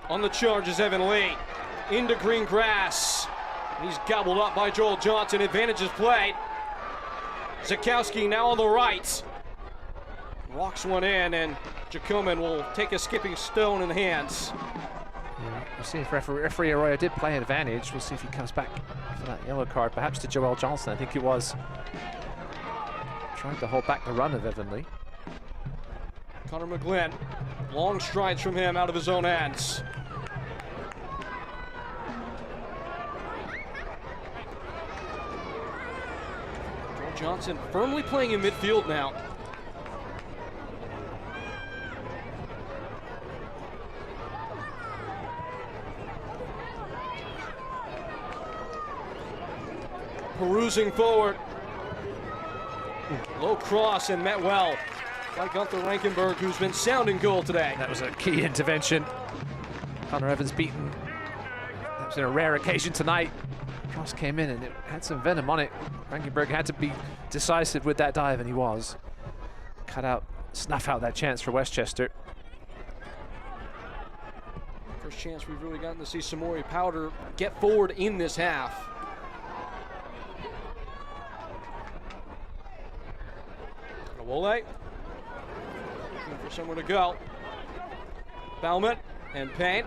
On the charge is Evan Lee. Into green grass. He's gobbled up by Joel Johnson. Advantage is played. Zakowski now on the right. Walks one in, and Jacoman will take a skipping stone in hands. We'll see if referee Arroyo did play advantage. We'll see if he comes back for that yellow card, perhaps to Joel Johnson. I think it was. Trying to hold back the run of Evan Lee. Connor McGlynn, long strides from him out of his own hands. Joel Johnson firmly playing in midfield now. Perusing forward. Low cross and met well by Gunther Rankenberg, who's been sounding goal today. That was a key intervention. Connor Evans beaten. That was a rare occasion tonight. Cross came in and it had some venom on it. Rankenberg had to be decisive with that dive, and he was. Snuff out that chance for Westchester. First chance we've really gotten to see Samori Powder get forward in this half. Wole, looking for somewhere to go. Baumann and Payne.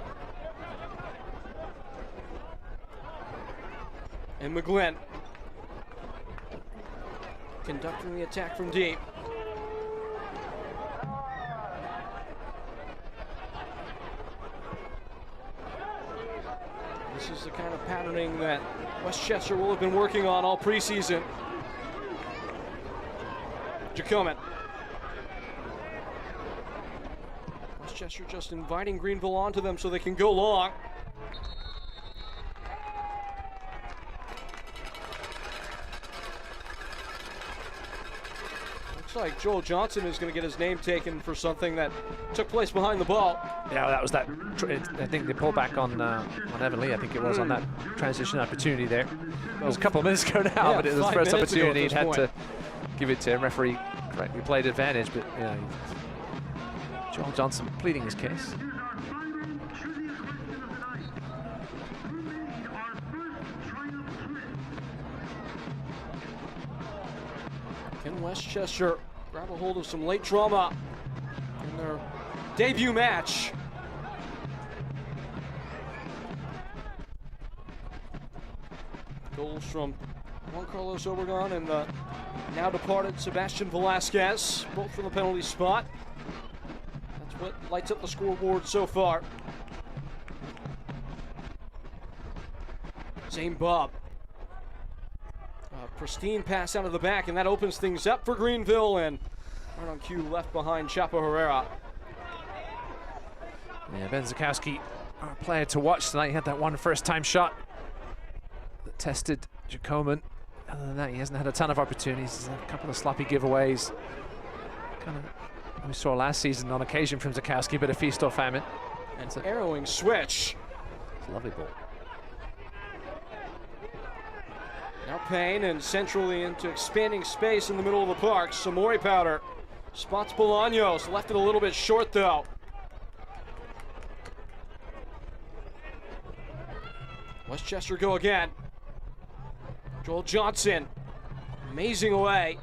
And McGlynn conducting the attack from deep. This is the kind of patterning that Westchester will have been working on all preseason. Jacoman. Westchester just inviting Greenville onto them so they can go long. Looks like Joel Johnson is going to get his name taken for something that took place behind the ball. Yeah, that was that. I think they pulled back on Evan Lee. I think it was on that transition opportunity there. It was a couple of minutes ago now, but it was the first opportunity. He'd had to give it to him. Referee correctly played advantage, but yeah, Joel Johnson pleading his case. Can Westchester grab a hold of some late drama in their debut match? Goals from Juan Carlos Obregon and the now departed Sebastian Velasquez, both from the penalty spot. That's what lights up the scoreboard so far. Zane Bob. Pristine pass out of the back, and that opens things up for Greenville, and right on cue left behind Chapo Herrera. Yeah, Ben Zakowski, our player to watch tonight. He had that one first-time shot that tested Jacoman. Other than that, he hasn't had a ton of opportunities. He's had a couple of sloppy giveaways. Kind of we saw last season on occasion from Zakowski, but a feast or famine. And it's an arrowing switch. It's a lovely ball. Now Payne, and centrally into expanding space in the middle of the park. Samori Powder spots Bolaños, left it a little bit short though. Westchester go again. Joel Johnson, amazing away.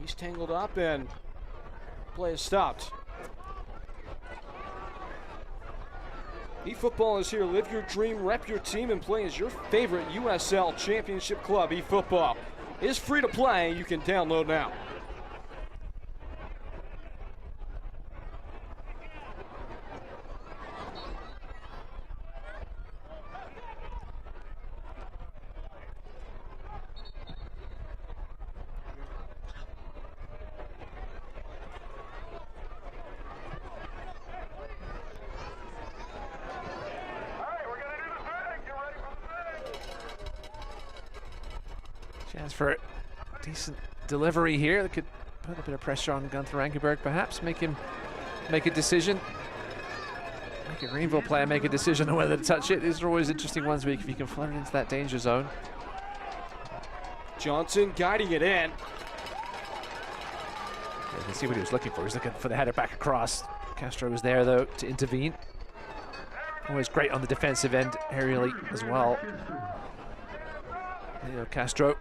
He's tangled up and play is stopped. eFootball is here. Live your dream, rep your team, and play as your favorite USL Championship club. eFootball is free to play. You can download now. Chance for a decent delivery here that could put a bit of pressure on Gunther Rankenberg, perhaps make him make a decision. Make a Greenville player make a decision on whether to touch it. These are always interesting ones if you can flutter it into that danger zone. Johnson guiding it in. Yeah, you can see what he was looking for. He was looking for the header back across. Castro was there though to intervene. Always great on the defensive end aerially as well. Leo Castro.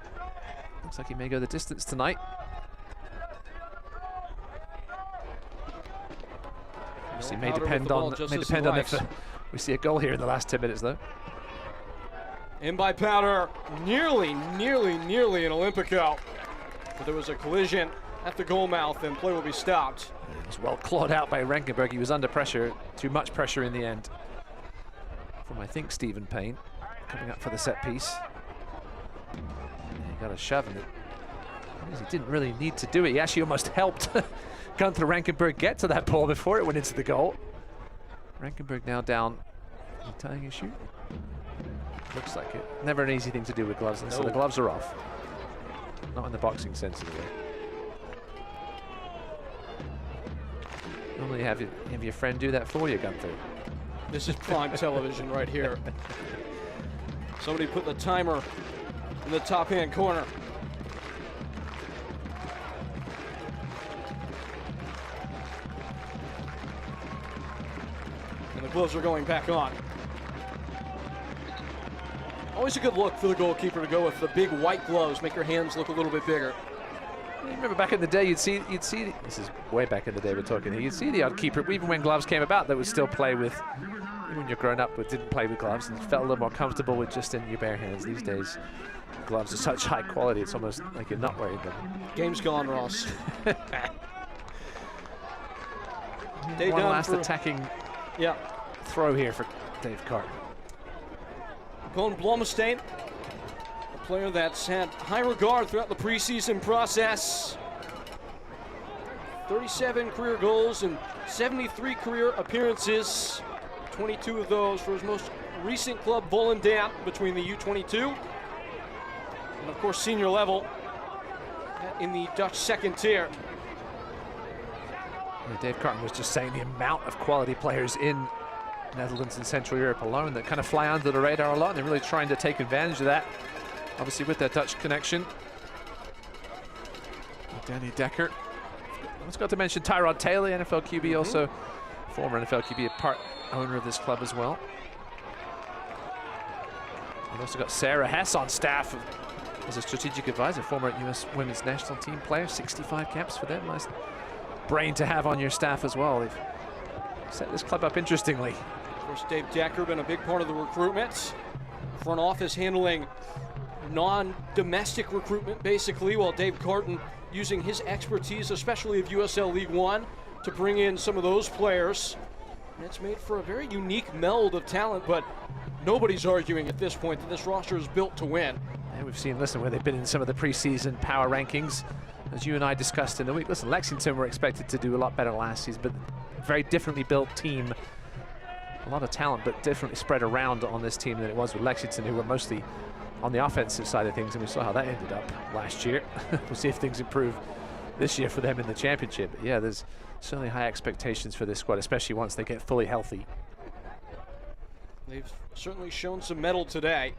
Looks like he may go the distance tonight. He may depend on if We see a goal here in the last 10 minutes, though. In by Powder, nearly an Olympico. But there was a collision at the goal mouth and play will be stopped. It was well clawed out by Rankenberg. He was under pressure, too much pressure in the end. From, I think, Stephen Payne, coming up for the set piece. He got a shove in it. He didn't really need to do it. He actually almost helped Gunther Rankenberg get to that ball before it went into the goal. Rankenberg now down. Is he tying his shoe? Looks like it. Never an easy thing to do with gloves, and so the gloves are off. Not in the boxing sense anyway. Normally have your friend do that for you, Gunther. This is prime television right here. Somebody put the timer in the top hand corner. And the gloves are going back on. Always a good look for the goalkeeper to go with the big white gloves, make your hands look a little bit bigger. You remember back in the day, you'd see this is way back in the day we're talking here, you'd see the odd keeper, even when gloves came about, that would still play with, even when you're grown up but didn't play with gloves, and felt a little more comfortable with just in your bare hands. These days, gloves are such high quality, it's almost like you're not wearing them. Game's gone, Ross. One last attacking throw here for Dave Carton. Colin Blomestein, a player that's had high regard throughout the preseason process. 37 career goals and 73 career appearances. 22 of those for his most recent club, Volendam, between the U22 and, of course, senior level in the Dutch second tier. Yeah, Dave Carton was just saying the amount of quality players in Netherlands and Central Europe alone that kind of fly under the radar a lot, and they're really trying to take advantage of that, obviously with that Dutch connection. Danny Decker. I almost got to mention Tyrod Taylor, NFL QB, also former NFL QB, a part owner of this club as well. We've also got Sarah Hess on staff as a strategic advisor, former US women's national team player, 65 caps for them. Nice brain to have on your staff as well. They've set this club up interestingly. Of course, Dave Decker been a big part of the recruitment. Front office handling non-domestic recruitment, basically, while Dave Carton using his expertise, especially of USL League One, to bring in some of those players. And it's made for a very unique meld of talent, but nobody's arguing at this point that this roster is built to win. And we've seen, listen, where they've been in some of the preseason power rankings, as you and I discussed in the week. Listen, Lexington were expected to do a lot better last season, but very differently built team. A lot of talent, but differently spread around on this team than it was with Lexington, who were mostly on the offensive side of things, and we saw how that ended up last year. We'll see if things improve this year for them in the championship. But yeah, there's certainly high expectations for this squad, especially once they get fully healthy. They've certainly shown some mettle today.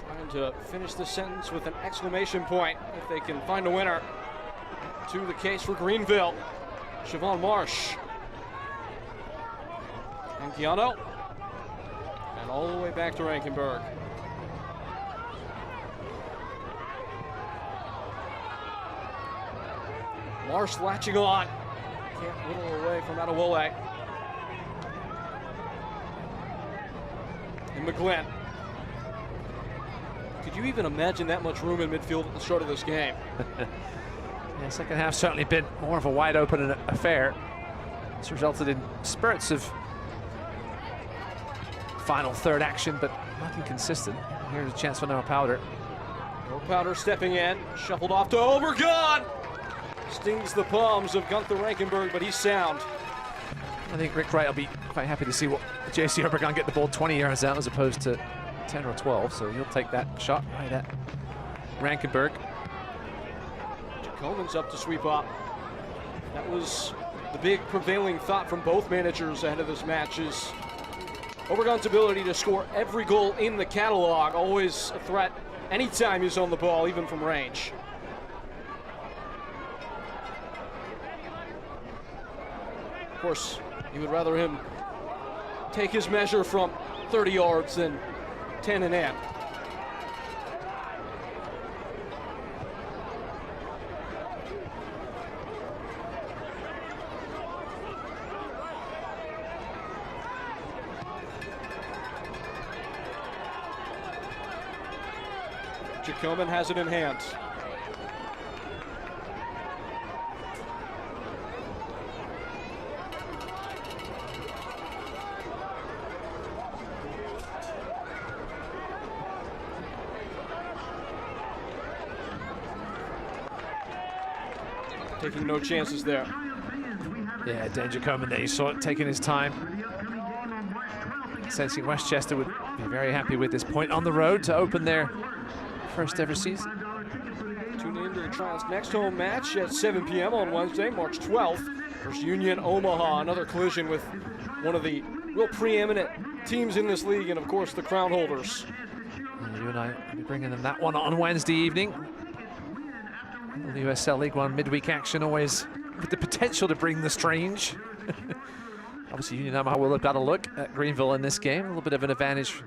Trying to finish the sentence with an exclamation point if they can find a winner. To the case for Greenville. Siobhan Marsh. And Keanu. And all the way back to Rankenberg. Marsh latching on. Can't whittle away from Adewole. And McGlynn. Could you even imagine that much room in midfield at the start of this game? Yeah, second half certainly been more of a wide open affair. It's resulted in spurts of final third action, but nothing consistent. Here's a chance for Noah Powder. Noah Powder stepping in, shuffled off to Obergon. Stings the palms of Gunther Rankenberg, but he's sound. I think Rick Wright will be quite happy to see what JC Obergon get the ball 20 yards out as opposed to 10 or 12, so he'll take that shot right at Rankenberg. Coleman's up to sweep up. That was the big prevailing thought from both managers ahead of this match, is Obergon's ability to score every goal in the catalog, always a threat anytime he's on the ball, even from range. Of course, you would rather him take his measure from 30 yards than 10 and in. Jacoman has it in hand. Taking no chances there. Yeah, danger coming there. You saw it taking his time. Sensing Westchester would be very happy with this point on the road to open their first ever season. Tune in to the Triumph's next home match at 7 p.m. on Wednesday, March 12th. Versus Union Omaha, another collision with one of the real preeminent teams in this league, and of course the crown holders. And you and I will be bringing them that one on Wednesday evening. The USL League One midweek action always with the potential to bring the strange. Obviously, Union Omaha will have got a look at Greenville in this game. A little bit of an advantage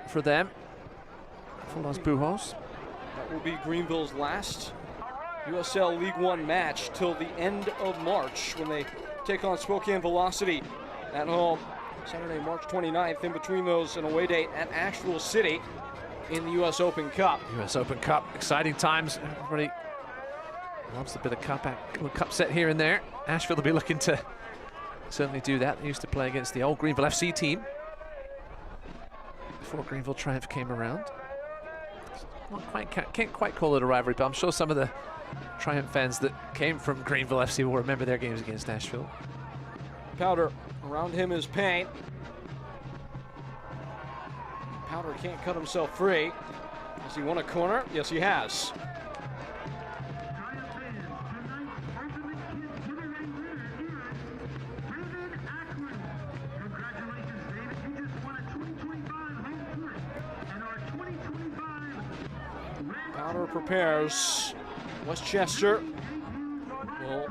for them. For Los Bujos. That will be Greenville's last USL League One match till the end of March when they take on Spokane Velocity at home. Saturday, March 29th. In between those, an away date at Asheville City in the U.S. Open Cup. U.S. Open Cup, exciting times. Everybody loves a bit of cup set here and there. Asheville will be looking to certainly do that. They used to play against the old Greenville FC team before Greenville Triumph came around. Can't quite call it a rivalry, but I'm sure some of the Triumph fans that came from Greenville FC will remember their games against Asheville. Powder around him is Payne. Powder can't cut himself free. Has he won a corner? Yes, he has. Powder prepares. Westchester will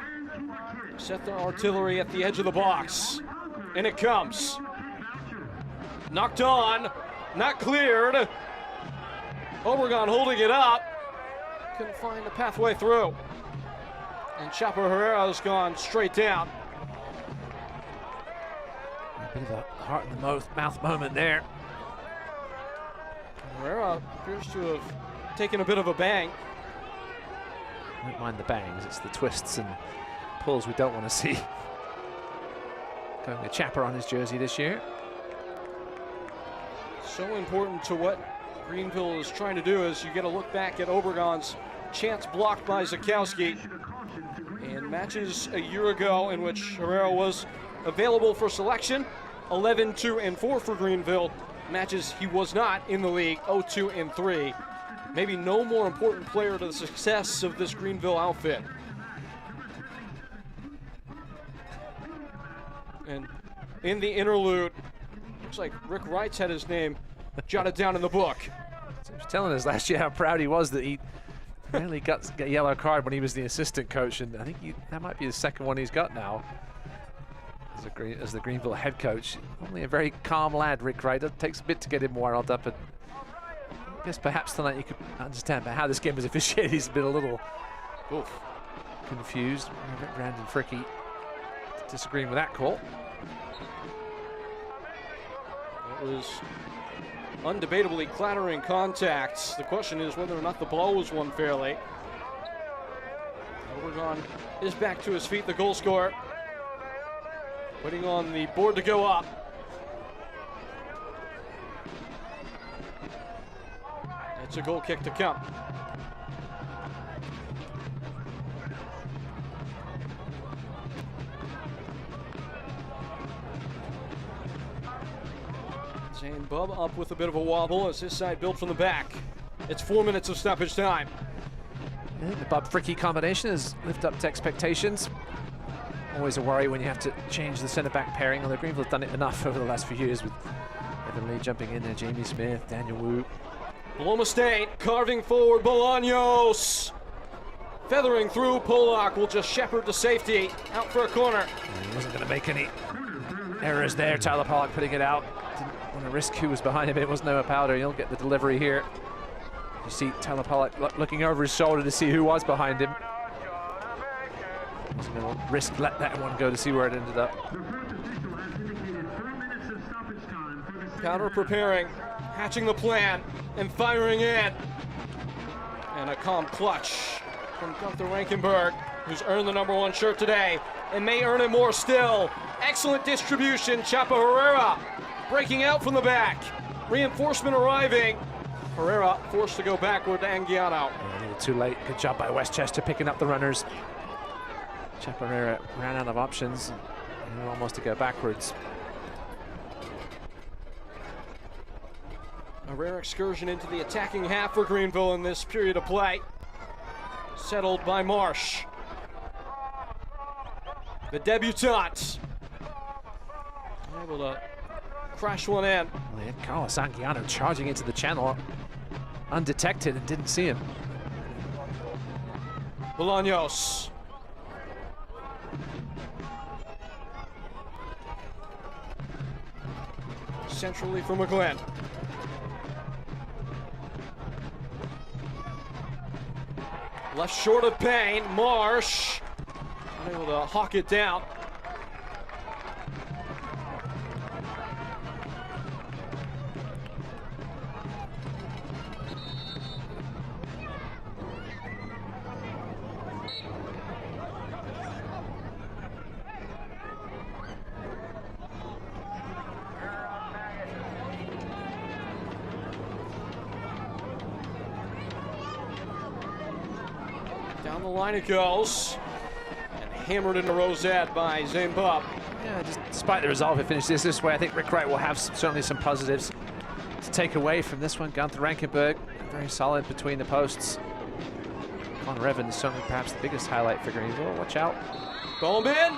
set their artillery at the edge of the box. And it comes. Knocked on. Not cleared. Obregon holding it up. Couldn't find a pathway through. And Chapo Herrera's gone straight down. A bit of a heart in the mouth moment there. Herrera appears to have taken a bit of a bang. I don't mind the bangs, it's the twists and pulls we don't want to see. Going a Chapper on his jersey this year. So important to what Greenville is trying to do is you get a look back at Obregon's chance blocked by Zakowski in matches a year ago in which Herrera was available for selection. 11-2-4 for Greenville. Matches he was not in the league, 0-2-3. Maybe no more important player to the success of this Greenville outfit. And in the interlude, looks like Rick Wright's had his name jotted down in the book. So he was telling us last year how proud he was that he really got a yellow card when he was the assistant coach, and I think that might be the second one he's got now as the Greenville head coach. Only a very calm lad, Rick Wright. It takes a bit to get him riled up, and I guess perhaps tonight you could understand how this game was officiated. He's been a little confused. Brandon Fricky disagreeing with that call. It was undebatably clattering contacts. The question is whether or not the ball was won fairly. Obregon is back to his feet, the goal scorer. Waiting on the board to go up. It's a goal kick to come. Zane Bub up with a bit of a wobble as his side built from the back. It's 4 minutes of stoppage time. Yeah, the Bub-Fricky combination has lived up to expectations. Always a worry when you have to change the centre-back pairing, although Greenville have done it enough over the last few years with Evan Lee jumping in there, Jamie Smith, Daniel Wu. Paloma State carving forward, Bolaños. Feathering through, Polak will just shepherd to safety, out for a corner. And he wasn't going to make any errors there. Tyler Pollock putting it out. Didn't want to risk who was behind him. It was Noah Powder. He'll get the delivery here. You see Tyler Pollock looking over his shoulder to see who was behind him. Wasn't going to risk let that one go to see where it ended up. Powder preparing. hatching the plan and firing in. And a calm clutch from Gunther Rankenberg, who's earned the #1 shirt today and may earn it more still. Excellent distribution. Chapa Herrera breaking out from the back. Reinforcement arriving. Herrera forced to go backward to Anguiano. Yeah, a little too late. Good job by Westchester picking up the runners. Chapa Herrera ran out of options and almost to go backwards. A rare excursion into the attacking half for Greenville in this period of play. Settled by Marsh. The debutant. Able to crash one in. Well, they had Carlos Anguiano charging into the channel undetected and didn't see him. Bolaños. Centrally for McGlynn. Left short of Payne. Marsh unable to hawk it down. Down the line it goes, and hammered into Rosette by Zane Bubb. Yeah, just despite the result, if it finishes this way, I think Rick Wright will have certainly some positives to take away from this one. Gunther Rankenberg, very solid between the posts. Connor Evans, certainly perhaps the biggest highlight for Greenville. Watch out. Bowman,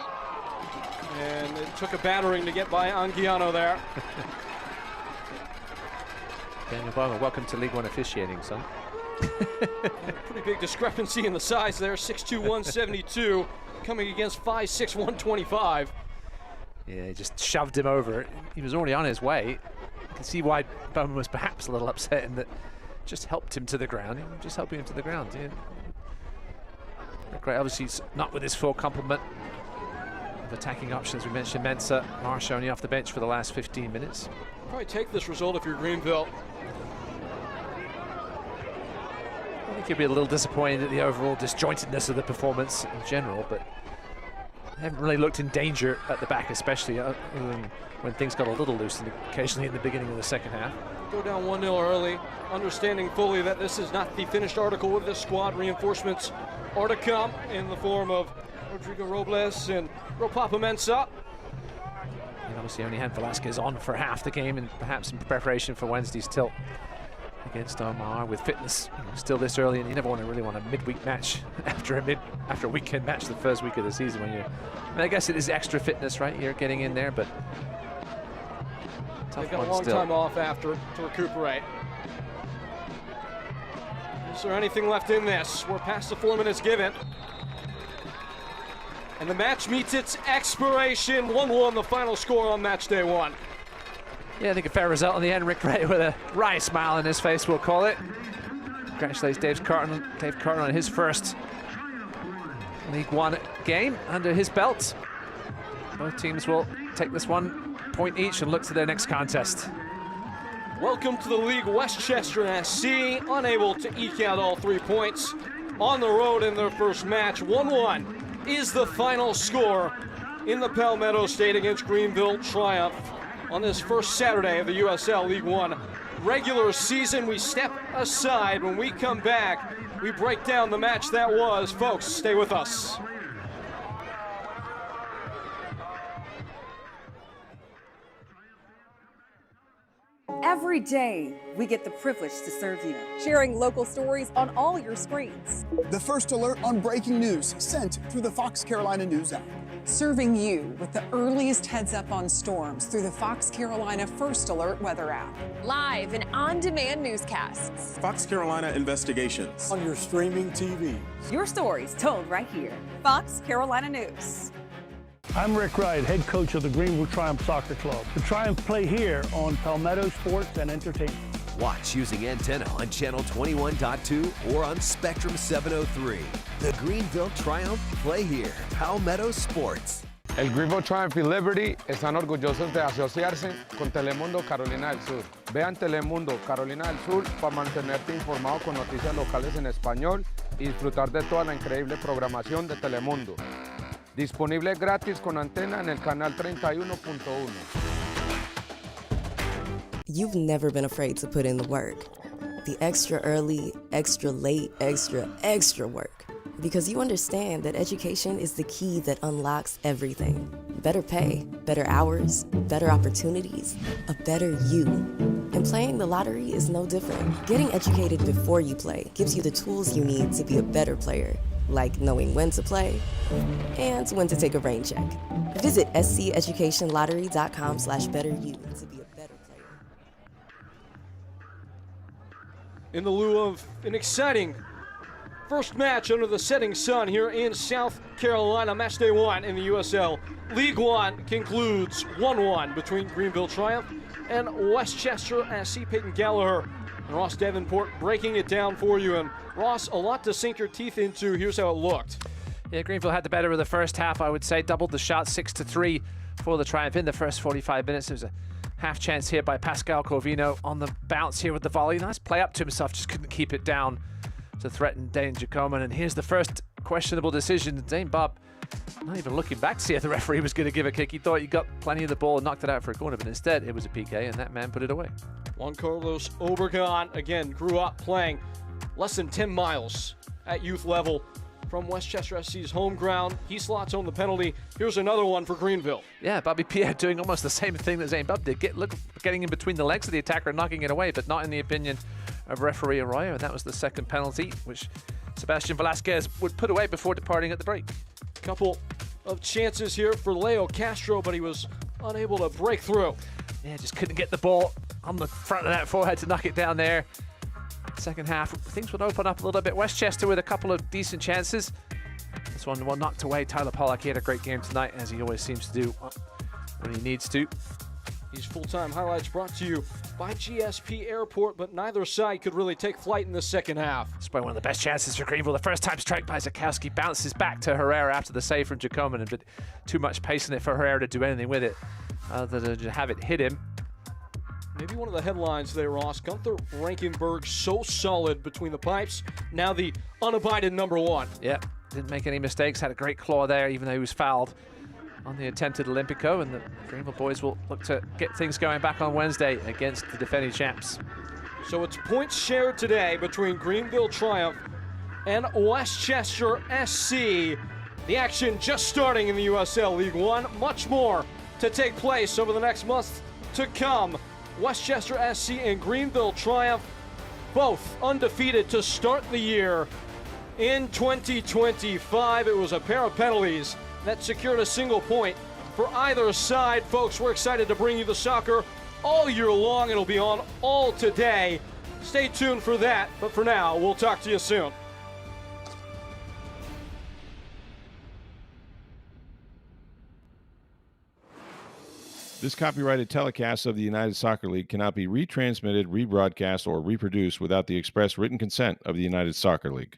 and it took a battering to get by Anguiano there. Daniel Bowman, welcome to League One officiating, son. Pretty big discrepancy in the size there. 6'2", 172, coming against 5'6", 125. Yeah, he just shoved him over. He was already on his way. You can see why Bowman was perhaps a little upset in that just helped him to the ground. Just helping him to the ground. Yeah. Great, obviously he's not with his full complement of attacking options. We mentioned Mensah, Marsh only off the bench for the last 15 minutes. Probably take this result if you're Greenville. I think you'll be a little disappointed at the overall disjointedness of the performance in general, but they haven't really looked in danger at the back, especially when things got a little loose occasionally in the beginning of the second half. Go down 1-0 early, understanding fully that this is not the finished article with this squad. Reinforcements are to come in the form of Rodrigo Robles and Ropapa Mensah. And obviously only had Velasquez on for half the game, and perhaps in preparation for Wednesday's tilt against Omar with fitness still this early, and you never really want a midweek match after a weekend match the first week of the season when you're, I mean, I guess it is extra fitness, right? You're getting in there, but they've got a long time off after to recuperate. Is there anything left in this? We're past the 4 minutes given. And the match meets its expiration. 1-1 the final score on match day 1. Yeah, I think a fair result in the end. Rick Wright with a wry smile on his face, we'll call it. Congratulates Dave Carton on his first League One game under his belt. Both teams will take this 1 point each and look to their next contest. Welcome to the league, Westchester SC, unable to eke out all 3 points on the road in their first match. 1-1 is the final score in the Palmetto State against Greenville Triumph on this first Saturday of the USL League One regular season. We step aside. When we come back, we break down the match that was. Folks, stay with us. Every day, we get the privilege to serve you, sharing local stories on all your screens. The first alert on breaking news sent through the Fox Carolina News app. Serving you with the earliest heads up on storms through the Fox Carolina First Alert weather app. Live and on-demand newscasts. Fox Carolina Investigations. On your streaming TV. Your stories told right here. Fox Carolina News. I'm Rick Wright, head coach of the Greenville Triumph Soccer Club. The Triumph play here on Palmetto Sports and Entertainment. Watch using antenna on channel 21.2 or on Spectrum 703. The Greenville Triumph play here. Palmetto Sports. El Greenville Triumph y Liberty están orgullosos de asociarse con Telemundo Carolina del Sur. Vean Telemundo Carolina del Sur para mantenerte informado con noticias locales en español y disfrutar de toda la increíble programación de Telemundo. Disponible gratis con antena en el canal 31.1. You've never been afraid to put in the work. The extra early, extra late, extra work. Because you understand that education is the key that unlocks everything. Better pay, better hours, better opportunities, a better you. And playing the lottery is no different. Getting educated before you play gives you the tools you need to be a better player, like knowing when to play and when to take a rain check. Visit sceducationlottery.com/betteryou to be a better player. In the lieu of an exciting first match under the setting sun here in South Carolina, match day one in the USL League One concludes 1-1 between Greenville Triumph and Westchester SC. Peyton Gallagher and Ross Davenport breaking it down for you. And Ross, a lot to sink your teeth into. Here's how it looked. Yeah, Greenville had the better of the first half, I would say. Doubled the shot 6-3 for the Triumph in the first 45 minutes. There was a half chance here by Pascal Corvino on the bounce here with the volley. Nice play up to himself, just couldn't keep it down to threaten Dane Jacoman. And here's the first questionable decision. Dane Bob not even looking back to see if the referee was going to give a kick. He thought he got plenty of the ball and knocked it out for a corner, but instead it was a PK and that man put it away. Juan Carlos Obregon, again, grew up playing less than 10 miles at youth level from Westchester SC's home ground. He slots on the penalty. Here's another one for Greenville. Yeah, Bobby Pierre doing almost the same thing that Zane Bub did. Getting in between the legs of the attacker and knocking it away, but not in the opinion of referee Arroyo, and that was the second penalty, which Sebastian Velasquez would put away before departing at the break. Couple of chances here for Leo Castro, but he was unable to break through. Yeah, just couldn't get the ball on the front of that forehead to knock it down there. Second half, things would open up a little bit. Westchester with a couple of decent chances. This one knocked away. Tyler Pollack, he had a great game tonight, as he always seems to do when he needs to. These full-time highlights brought to you by GSP Airport, but neither side could really take flight in the second half. It's probably one of the best chances for Greenville. The first time strike by Zakowski bounces back to Herrera after the save from Jacoman, but too much pace in it for Herrera to do anything with it other than to have it hit him. Maybe one of the headlines today, Ross. Gunther Rankenberg so solid between the pipes. Now the unabided number one. Yeah, didn't make any mistakes. Had a great claw there, even though he was fouled on the attempted Olympico. And the Greenville boys will look to get things going back on Wednesday against the defending champs. So it's points shared today between Greenville Triumph and Westchester SC. The action just starting in the USL League One. Much more to take place over the next month to come. Westchester SC and Greenville Triumph, both undefeated to start the year in 2025. It was a pair of penalties that secured a single point for either side. Folks, we're excited to bring you the soccer all year long. It'll be on all today. Stay tuned for that, but for now, we'll talk to you soon. This copyrighted telecast of the United Soccer League cannot be retransmitted, rebroadcast, or reproduced without the express written consent of the United Soccer League.